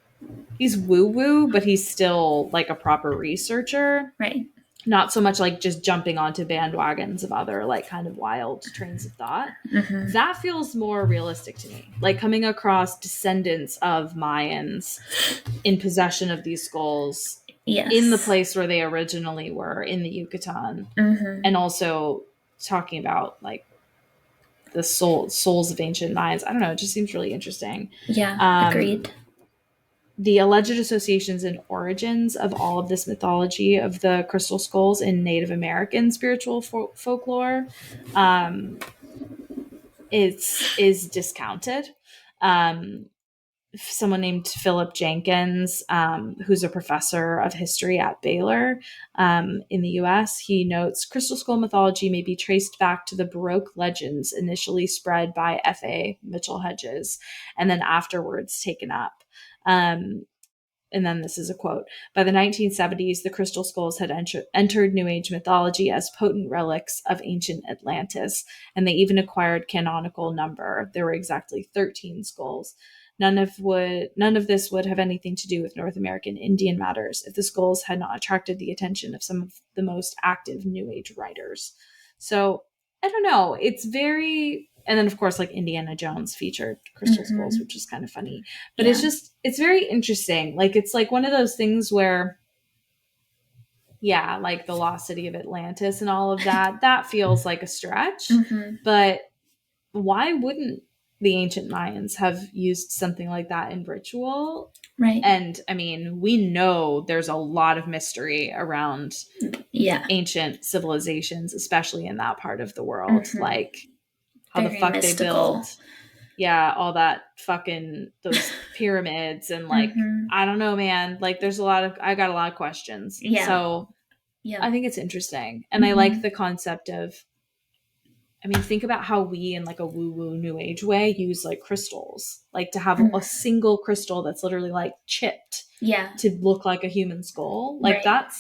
he's woo-woo, but he's still like a proper researcher. Right. Not so much like just jumping onto bandwagons of other like kind of wild trains of thought. That feels more realistic to me. Like coming across descendants of Mayans in possession of these skulls in the place where they originally were in the Yucatan. And also talking about like the souls of ancient Mayans. I don't know. It just seems really interesting. Yeah, agreed. The alleged associations and origins of all of this mythology of the crystal skulls in Native American spiritual folklore is discounted. Someone named Philip Jenkins, who's a professor of history at Baylor in the US, he notes crystal skull mythology may be traced back to the Baroque legends initially spread by F.A. Mitchell Hedges and then afterwards taken up. And then this is a quote. By the 1970s, the crystal skulls had entered New Age mythology as potent relics of ancient Atlantis, and they even acquired canonical number. There were exactly 13 skulls. None of this would have anything to do with North American Indian matters if the skulls had not attracted the attention of some of the most active New Age writers. So, I don't know. It's very... And then, of course, like Indiana Jones featured crystal skulls, which is kind of funny. But it's very interesting. Like, it's like one of those things where, yeah, like the lost city of Atlantis and all of that, that feels like a stretch. But why wouldn't the ancient Mayans have used something like that in ritual? Right. And, I mean, we know there's a lot of mystery around ancient civilizations, especially in that part of the world. Like... how very the fuck mystical. They build, all that fucking, those pyramids and like, I don't know, man. Like I got a lot of questions. Yeah. So I think it's interesting. And I like the concept of, I mean, think about how we in like a woo-woo New Age way use like crystals, like to have a single crystal that's literally like chipped to look like a human skull. Like that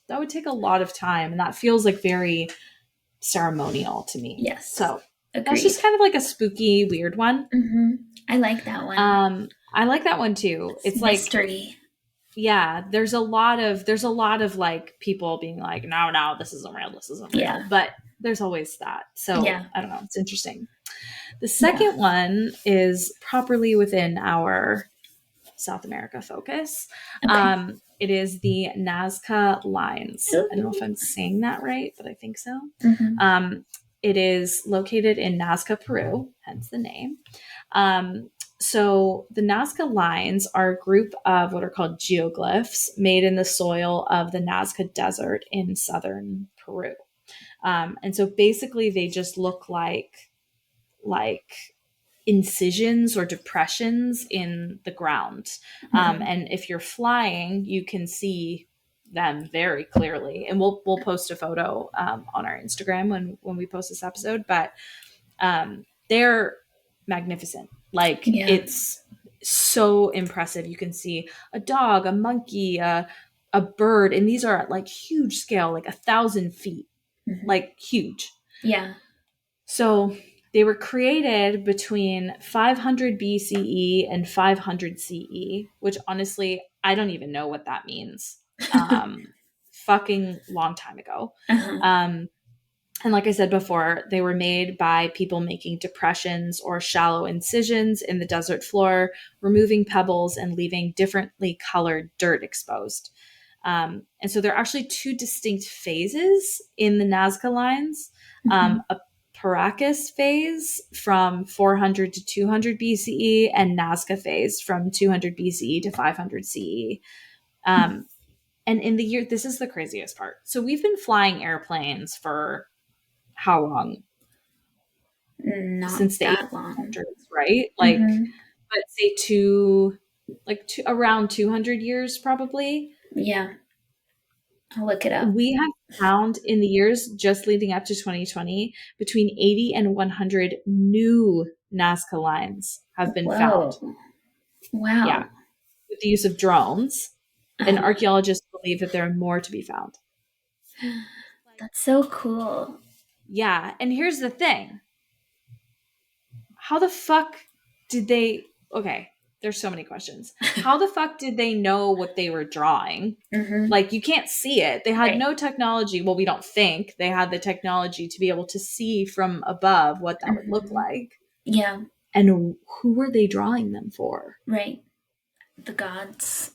would take a lot of time. And that feels like very ceremonial to me. Yes. So agreed. That's just kind of like a spooky, weird one. I like that one. I like that one too. It's mystery. Like, yeah, there's a lot of like people being like, no, this isn't real. This isn't real. Yeah. But there's always that. So I don't know. It's interesting. The second one is properly within our South America focus. Okay. It is the Nazca Lines. I don't know if I'm saying that right, but I think so. It is located in Nazca, Peru, hence the name. So the Nazca Lines are a group of what are called geoglyphs made in the soil of the Nazca Desert in southern Peru. And so basically they just look like incisions or depressions in the ground. And if you're flying, you can see them very clearly. And we'll post a photo on our Instagram when we post this episode. But they're magnificent. Like it's so impressive. You can see a dog, a monkey, a bird, and these are at like huge scale, like 1,000 feet, like huge. Yeah. So they were created between 500 BCE and 500 CE, which honestly, I don't even know what that means. Fucking long time ago. And like I said before, they were made by people making depressions or shallow incisions in the desert floor, removing pebbles and leaving differently colored dirt exposed. And so there are actually 2 distinct phases in the Nazca Lines. A Paracas phase from 400 to 200 BCE and Nazca phase from 200 BCE to 500 CE. And in the year, this is the craziest part. So we've been flying airplanes for how long? Not since the that long, right? Like, let's say around 200 years, probably. Yeah. I'll look it up. We have found in the years just leading up to 2020, between 80 and 100 new Nazca lines have been found. Wow. Yeah. With the use of drones. And archaeologists believe that there are more to be found. That's so cool. Yeah. And here's the thing. How the fuck did they... Okay, there's so many questions. How the fuck did they know what they were drawing? Like, you can't see it. They had no technology. Well, we don't think they had the technology to be able to see from above what that would look like. Yeah. And who were they drawing them for? Right. The gods.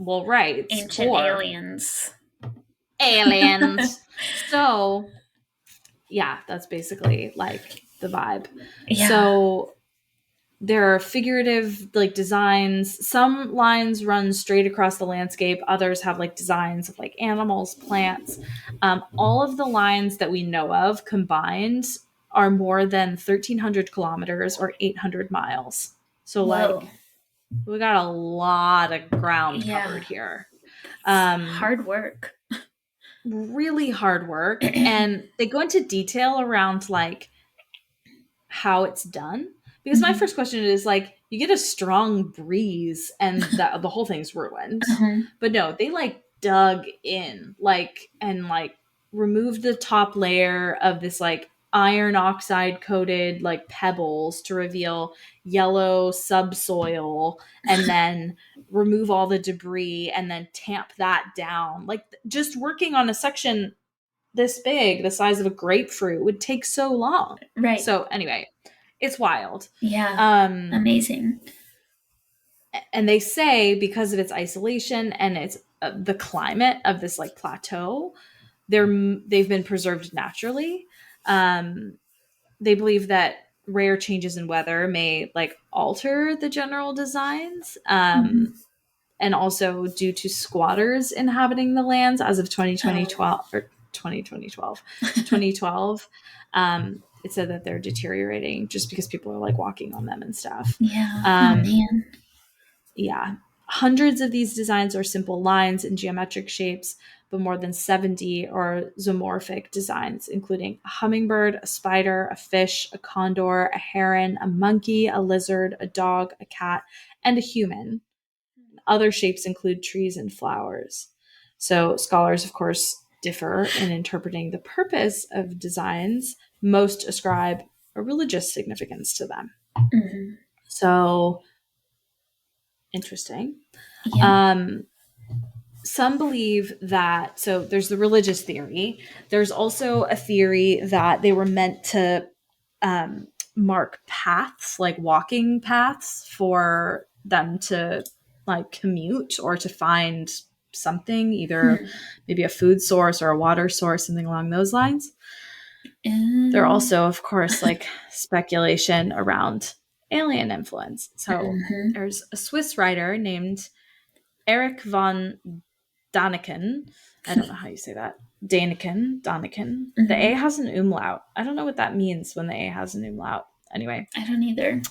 Well, right. Ancient aliens. Aliens. So, yeah, that's basically like the vibe. Yeah. So there are figurative like designs. Some lines run straight across the landscape. Others have like designs of like animals, plants. All of the lines that we know of combined are more than 1,300 kilometers or 800 miles. So like we got a lot of ground covered here. Hard work. Really hard work. And they go into detail around like how it's done. Because my first question is like, you get a strong breeze and the whole thing's ruined. But no, they like dug in and removed the top layer of this like iron oxide coated like pebbles to reveal yellow subsoil, and then remove all the debris and then tamp that down. Like, just working on a section this big, the size of a grapefruit, would take so long. Right. So anyway, it's wild. Yeah. Amazing. And they say because of its isolation and its the climate of this like plateau, they've been preserved naturally. They believe that rare changes in weather may like alter the general designs. And also due to squatters inhabiting the lands as of 2012, it said that they're deteriorating just because people are like walking on them and stuff. Yeah. Man. Yeah. Hundreds of these designs are simple lines and geometric shapes, but more than 70 are zoomorphic designs, including a hummingbird, a spider, a fish, a condor, a heron, a monkey, a lizard, a dog, a cat, and a human. Other shapes include trees and flowers. So scholars, of course, differ in interpreting the purpose of designs. Most ascribe a religious significance to them. So, interesting. Yeah. Some believe that, so there's the religious theory. There's also a theory that they were meant to mark paths, like walking paths, for them to like commute or to find something, either maybe a food source or a water source, something along those lines. There are also, of course, like speculation around alien influence. So there's a Swiss writer named Erich von Daniken. I don't know how you say that. Daniken. The A has an umlaut. I don't know what that means when the A has an umlaut. Anyway. I don't either.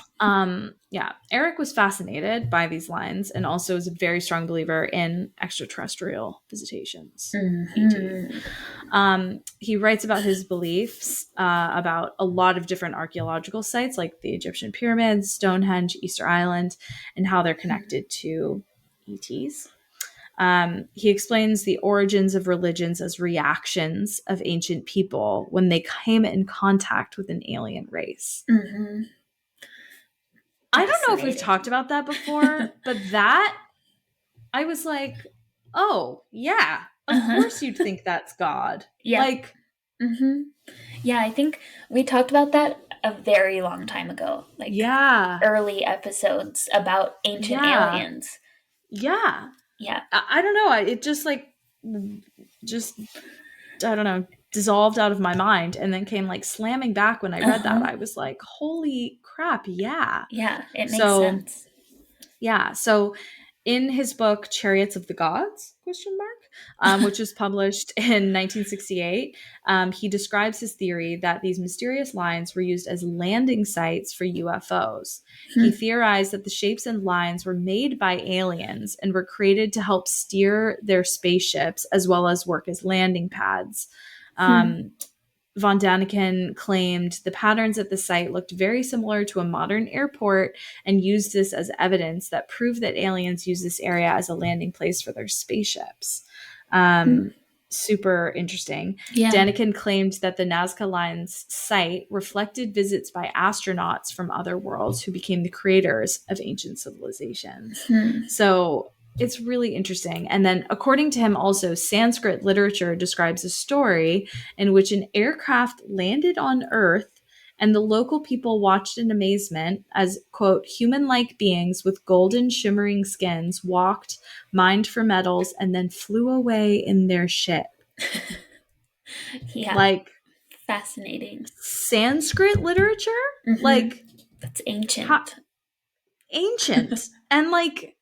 Yeah. Eric was fascinated by these lines and also is a very strong believer in extraterrestrial visitations. He writes about his beliefs about a lot of different archaeological sites like the Egyptian pyramids, Stonehenge, Easter Island, and how they're connected to ETs. He explains the origins of religions as reactions of ancient people when they came in contact with an alien race. I don't know if we've talked about that before, but that, I was like, oh, yeah, of course you'd think that's God. Yeah. Like, yeah, I think we talked about that a very long time ago. Like, early episodes about ancient aliens. Yeah. Yeah. I don't know. It just I don't know, dissolved out of my mind and then came like slamming back when I read that. I was like, holy crap, yeah. Yeah, it makes sense. Yeah, so in his book Chariots of the Gods, which was published in 1968, he describes his theory that these mysterious lines were used as landing sites for UFOs. He theorized that the shapes and lines were made by aliens and were created to help steer their spaceships as well as work as landing pads. Von Daniken claimed the patterns at the site looked very similar to a modern airport and used this as evidence that proved that aliens use this area as a landing place for their spaceships. Super interesting. Yeah. Daniken claimed that the Nazca Lines site reflected visits by astronauts from other worlds who became the creators of ancient civilizations. So it's really interesting. And then, according to him, also, Sanskrit literature describes a story in which an aircraft landed on Earth and the local people watched in amazement as, quote, human-like beings with golden shimmering skins walked, mined for metals, and then flew away in their ship. Yeah. Like, fascinating. Sanskrit literature? Like, that's ancient. Ancient. And like,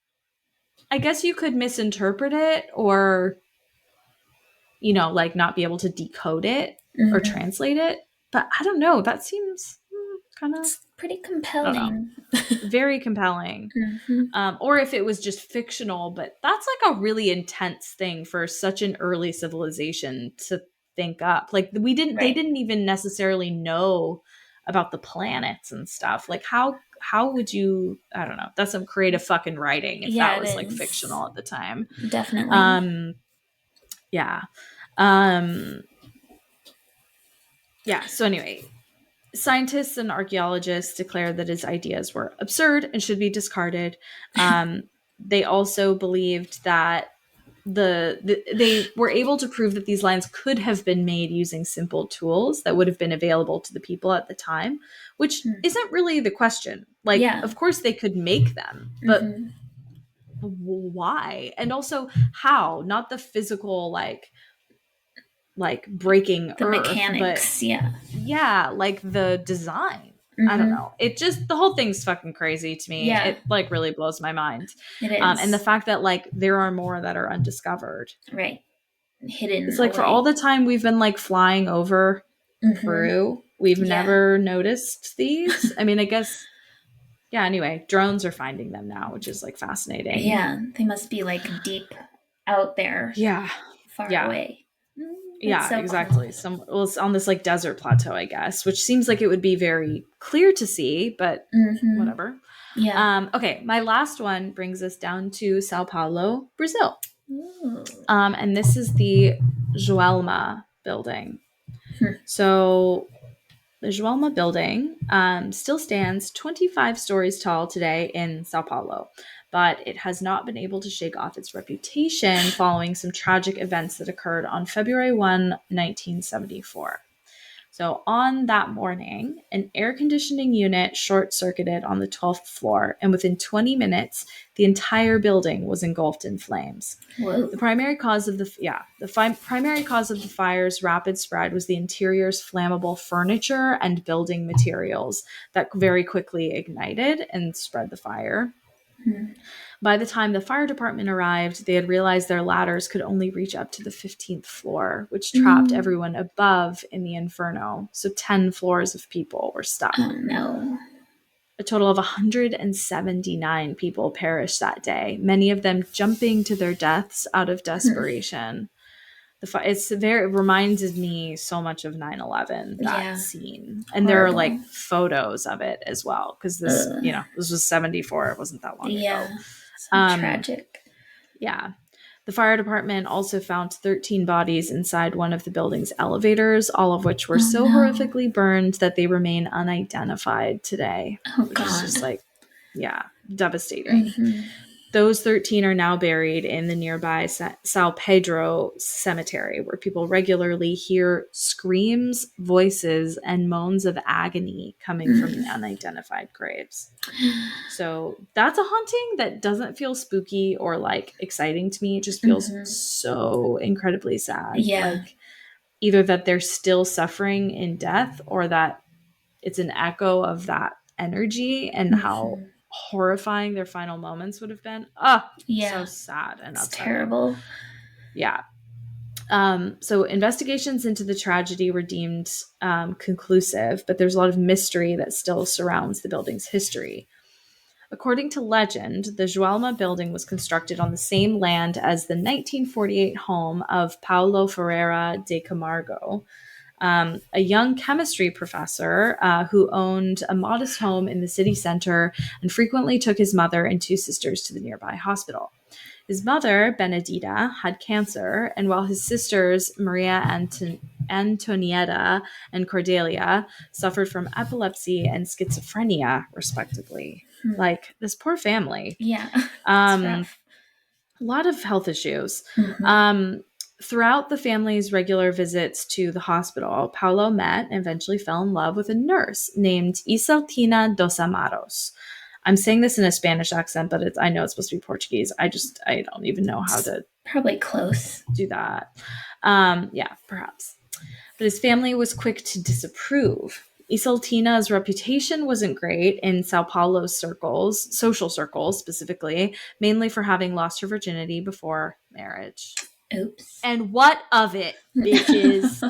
I guess you could misinterpret it or, you know, like not be able to decode it or translate it. But I don't know. That seems kind of pretty compelling. Very compelling. Or if it was just fictional, but that's like a really intense thing for such an early civilization to think up. Like they didn't even necessarily know about the planets and stuff. Like how would you, I don't know, that's some creative fucking writing if that was like fictional at the time. Definitely. Yeah. So anyway, scientists and archaeologists declared that his ideas were absurd and should be discarded. They also believed that they were able to prove that these lines could have been made using simple tools that would have been available to the people at the time, which isn't really the question. Like, of course they could make them, but why? And also how? Not the physical, like breaking the earth, mechanics, but like the design. I don't know. It just, the whole thing's fucking crazy to me. It like really blows my mind. It is. And the fact that like there are more that are undiscovered. Right. Hidden. It's like away. For all the time we've been like flying over Peru, we've never noticed these. I mean, I guess, anyway, drones are finding them now, which is like fascinating. Yeah. They must be like deep out there. Yeah. Far away. So exactly. Cool. It's on this like desert plateau, I guess, which seems like it would be very clear to see, but whatever. Yeah. Okay, my last one brings us down to São Paulo, Brazil. And this is the Joelma building. So the Joelma building still stands 25 stories tall today in São Paulo, but it has not been able to shake off its reputation following some tragic events that occurred on February 1, 1974. So on that morning, an air conditioning unit short-circuited on the 12th floor, and within 20 minutes, the entire building was engulfed in flames. Whoa. The primary cause of primary cause of the fire's rapid spread was the interior's flammable furniture and building materials that very quickly ignited and spread the fire. By the time the fire department arrived, they had realized their ladders could only reach up to the 15th floor, which trapped everyone above in the inferno. So 10 floors of people were stuck. Oh, no. A total of 179 people perished that day, many of them jumping to their deaths out of desperation. It reminded me so much of 9/11, that scene. And there are like photos of it as well, because this, this was 74. It wasn't that long ago. So tragic. Yeah. The fire department also found 13 bodies inside one of the building's elevators, all of which were horrifically burned that they remain unidentified today. Oh, which God. is just like, devastating. Those 13 are now buried in the nearby São Pedro cemetery, where people regularly hear screams, voices, and moans of agony coming from the unidentified graves. So that's a haunting that doesn't feel spooky or like exciting to me. It just feels so incredibly sad. Yeah. Like either that they're still suffering in death or that it's an echo of that energy and how horrifying their final moments would have been. So sad and it's upsetting. Terrible. Yeah. So investigations into the tragedy were deemed conclusive, but there's a lot of mystery that still surrounds the building's history. According to legend, the Joelma building was constructed on the same land as the 1948 home of Paulo Ferreira de Camargo, a young chemistry professor who owned a modest home in the city center and frequently took his mother and two sisters to the nearby hospital. His mother, Benedita, had cancer, and while his sisters, Maria Antonietta and Cordelia, suffered from epilepsy and schizophrenia, respectively. Like, this poor family. Yeah. A lot of health issues. Throughout the family's regular visits to the hospital, Paulo met and eventually fell in love with a nurse named Isaltina dos Amaros. I'm saying this in a Spanish accent, but I know it's supposed to be Portuguese. I don't even know how to probably close do that. Yeah, perhaps. But his family was quick to disapprove. Isaltina's reputation wasn't great in São Paulo's social circles specifically, mainly for having lost her virginity before marriage. Oops. And what of it, bitches?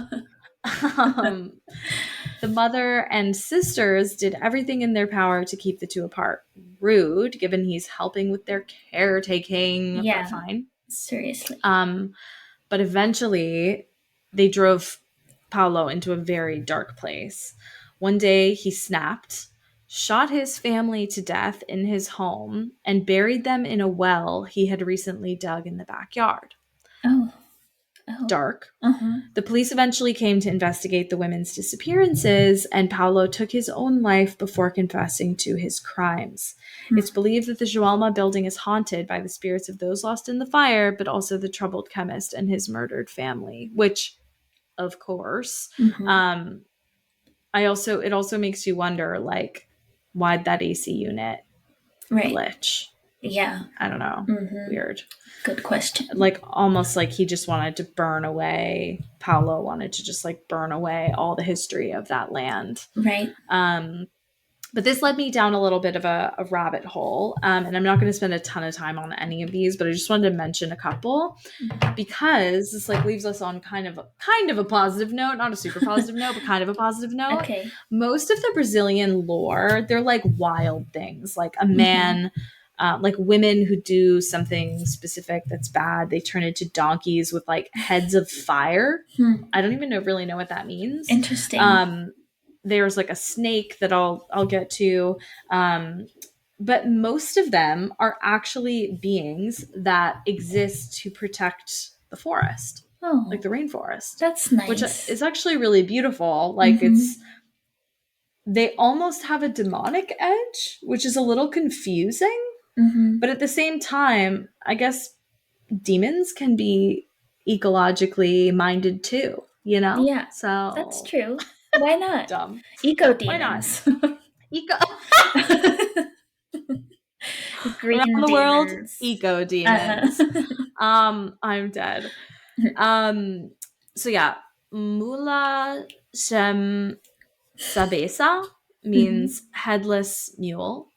The mother and sisters did everything in their power to keep the two apart. Rude, given he's helping with their caretaking. Yeah, but fine. Seriously. But eventually, they drove Paulo into a very dark place. One day, he snapped, shot his family to death in his home, and buried them in a well he had recently dug in the backyard. Oh. Dark. The police eventually came to investigate the women's disappearances, and Paulo took his own life before confessing to his crimes. It's believed that the Joelma building is haunted by the spirits of those lost in the fire, but also the troubled chemist and his murdered family, which, of course, it also makes you wonder, like, why'd that AC unit glitch? Yeah. I don't know. Weird. Good question. Like, almost like he just wanted to burn away. Paulo wanted to just, like, burn away all the history of that land. Right. But this led me down a little bit of a rabbit hole. And I'm not going to spend a ton of time on any of these, but I just wanted to mention a couple because this, like, leaves us on kind of a positive note, not a super positive note, but kind of a positive note. Okay. Most of the Brazilian lore, they're like wild things, like a man, like women who do something specific that's bad, they turn into donkeys with, like, heads of fire. I don't even really know what that means. Interesting. There's, like, a snake that I'll get to. But most of them are actually beings that exist to protect the forest. Like the rainforest. That's nice. Which is actually really beautiful. Like, they almost have a demonic edge, which is a little confusing. But at the same time, I guess demons can be ecologically minded too, you know? Yeah, so that's true. Why not? Dumb. Eco demons. Why not? Green Around the demons. world, eco demons. I'm dead. So yeah, Mula Shem Sabesa means headless mule.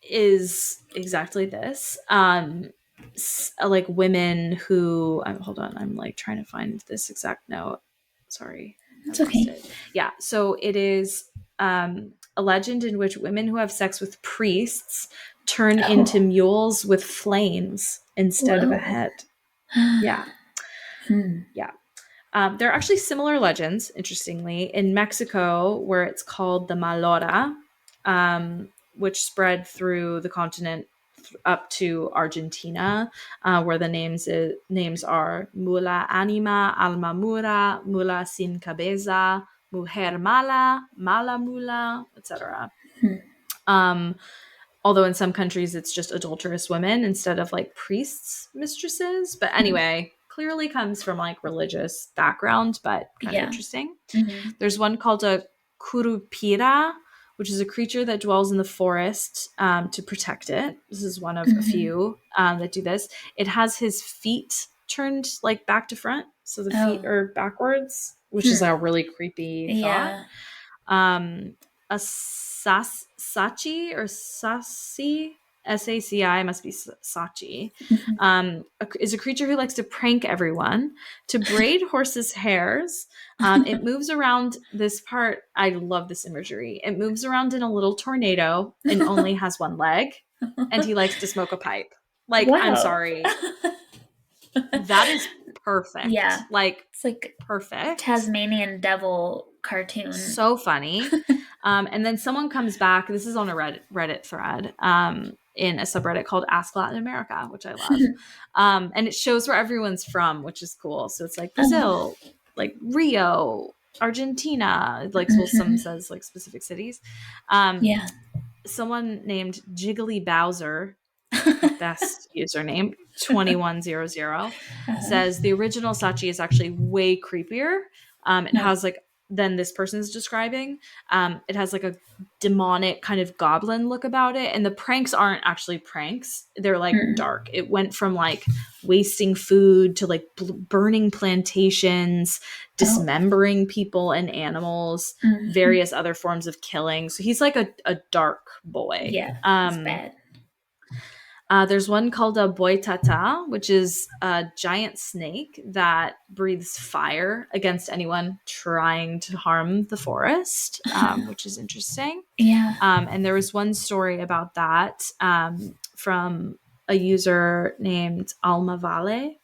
Is exactly this. Like women who hold on, I'm like trying to find this exact note. Sorry. It's okay. Yeah, so it is a legend in which women who have sex with priests turn into mules with flames instead of a head. Yeah. Yeah. There are actually similar legends, interestingly, in Mexico, where it's called the Malora, which spread through the continent up to Argentina, where the names are Mula Anima, Alma Mura, Mula Sin Cabeza, Mujer Mala, Mala Mula, etc. Although in some countries it's just adulterous women instead of, like, priests' mistresses. But anyway, clearly comes from, like, religious background, but kind of interesting. There's one called a Curupira, which is a creature that dwells in the forest to protect it. This is one of a few that do this. It has his feet turned like back to front, so the feet are backwards, which is a really creepy thought. A sachi or sasi, S-A-C-I, must be sachi, is a creature who likes to prank everyone, to braid horses' hairs. It moves around this part. I love this imagery. It moves around in a little tornado and only has one leg, and he likes to smoke a pipe. Like, wow. I'm sorry. That is perfect. Yeah. Like, it's like perfect. Tasmanian devil cartoon. So funny. And then someone comes back. This is on a Reddit thread in a subreddit called Ask Latin America, which I love. And it shows where everyone's from, which is cool. So it's like Brazil, like Rio, Argentina, like some says like specific cities. Someone named Jiggly Bowser, best username, 2100, says the original Sachi is actually way creepier. It has like, than this person's describing. It has like a demonic kind of goblin look about it. And the pranks aren't actually pranks. They're like dark. It went from like wasting food to like burning plantations, dismembering people and animals, various other forms of killing. So he's like a dark boy. Yeah, it's bad. There's one called a boitata, which is a giant snake that breathes fire against anyone trying to harm the forest, which is interesting. Yeah. And there was one story about that from a user named Alma Vale,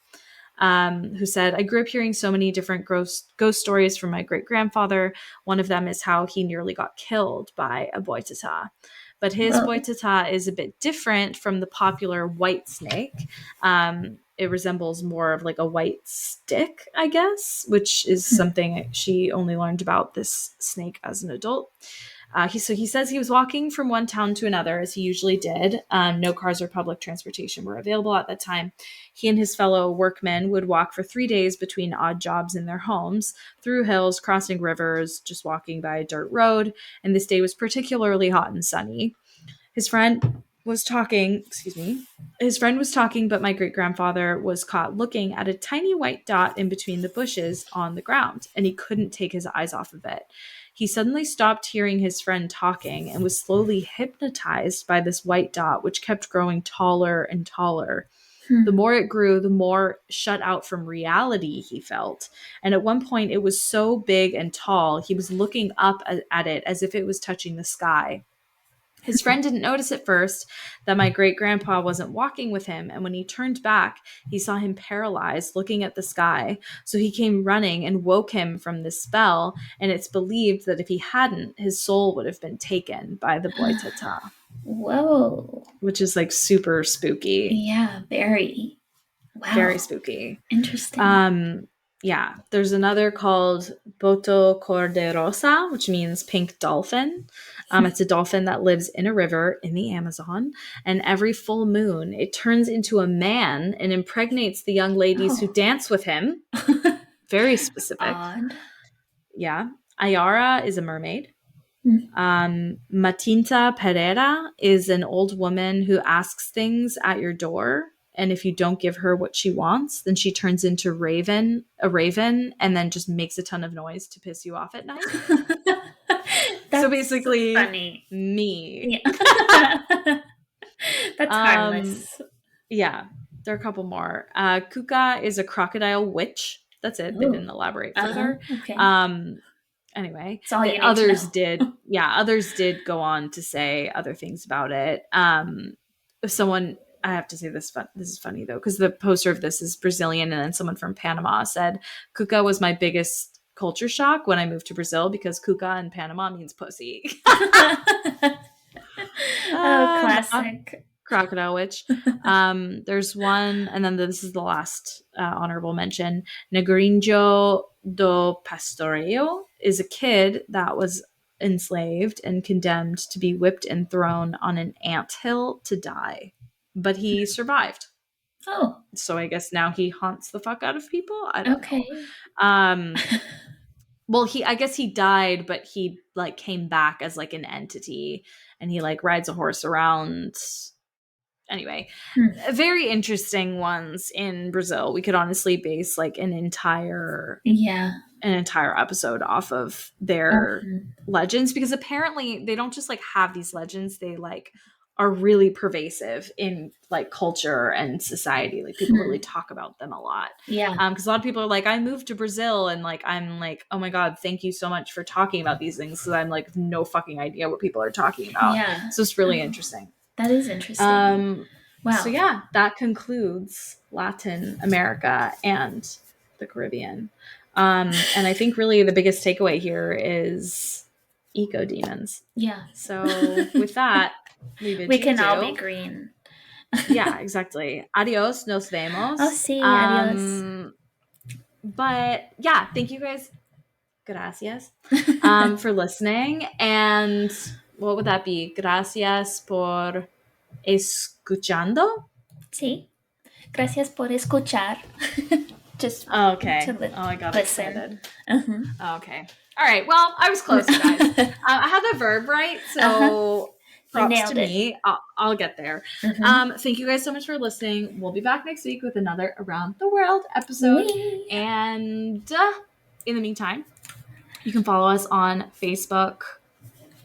who said, I grew up hearing so many different ghost stories from my great-grandfather. One of them is how he nearly got killed by a boitata. But his boitata is a bit different from the popular white snake. It resembles more of like a white stick, I guess, which is something she only learned about this snake as an adult. He says he was walking from one town to another, as he usually did. No cars or public transportation were available at that time. He and his fellow workmen would walk for 3 days between odd jobs in their homes, through hills, crossing rivers, just walking by a dirt road. And this day was particularly hot and sunny. His friend was talking, but my great-grandfather was caught looking at a tiny white dot in between the bushes on the ground, and he couldn't take his eyes off of it. He suddenly stopped hearing his friend talking and was slowly hypnotized by this white dot, which kept growing taller and taller. The more it grew, the more shut out from reality he felt. And at one point, it was so big and tall, he was looking up at it as if it was touching the sky. His friend didn't notice at first that my great-grandpa wasn't walking with him, and when he turned back, he saw him paralyzed, looking at the sky. So he came running and woke him from this spell, and it's believed that if he hadn't, his soul would have been taken by the boitata. Whoa. Which is like super spooky. Yeah, very. Wow. Very spooky. Interesting. Yeah, there's another called Boto Corderosa, which means pink dolphin. It's a dolphin that lives in a river in the Amazon, and every full moon, it turns into a man and impregnates the young ladies who dance with him. Very specific. Odd. Yeah. Ayara is a mermaid. Matinta Pereira is an old woman who asks things at your door. And if you don't give her what she wants, then she turns into a raven, and then just makes a ton of noise to piss you off at night. So basically, funny. Me. Yeah. That's harmless. Yeah, there are a couple more. Kuka is a crocodile witch. That's it. Ooh. They didn't elaborate further. Okay. Anyway, that's all you need others to know. did. Yeah, others did go on to say other things about it. Someone. I have to say this is funny though, because the poster of this is Brazilian, and then someone from Panama said, Cuca was my biggest culture shock when I moved to Brazil, because Cuca in Panama means pussy. Classic. Crocodile witch. There's one, and then this is the last honorable mention. Negrinho do Pastoreio is a kid that was enslaved and condemned to be whipped and thrown on an anthill to die. But he survived. Oh. So I guess now he haunts the fuck out of people? I don't know. Well, I guess he died, but he like came back as like an entity, and he like rides a horse around anyway, very interesting ones in Brazil. We could honestly base like an entire episode off of their legends, because apparently they don't just like have these legends, they like are really pervasive in like culture and society. Like people really talk about them a lot. Because a lot of people are like, I moved to Brazil, and like I'm like, oh my god, thank you so much for talking about these things, because I'm like no fucking idea what people are talking about. So it's really interesting. That is interesting. Wow. So yeah, that concludes Latin America and the Caribbean. And I think really the biggest takeaway here is eco demons. Yeah. So with that, we can all be green. Yeah, exactly. Adios, nos vemos. Oh, sí, adios. But yeah, thank you guys. Gracias for listening. And what would that be? Gracias por escuchando. Sí. Gracias por escuchar. Just okay. I got excited. Okay. All right. Well, I was close, guys. I had the verb right, so props to me. I'll get there. Thank you guys so much for listening. We'll be back next week with another Around the World episode. And in the meantime, you can follow us on Facebook,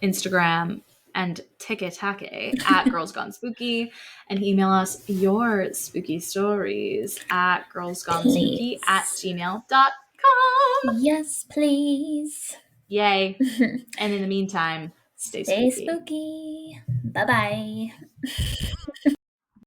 Instagram, and TikTok at Girls Gone Spooky, and email us your spooky stories at girlsgonespooky@gmail.com. Yes, please. Yay. And in the meantime, stay spooky. Bye-bye.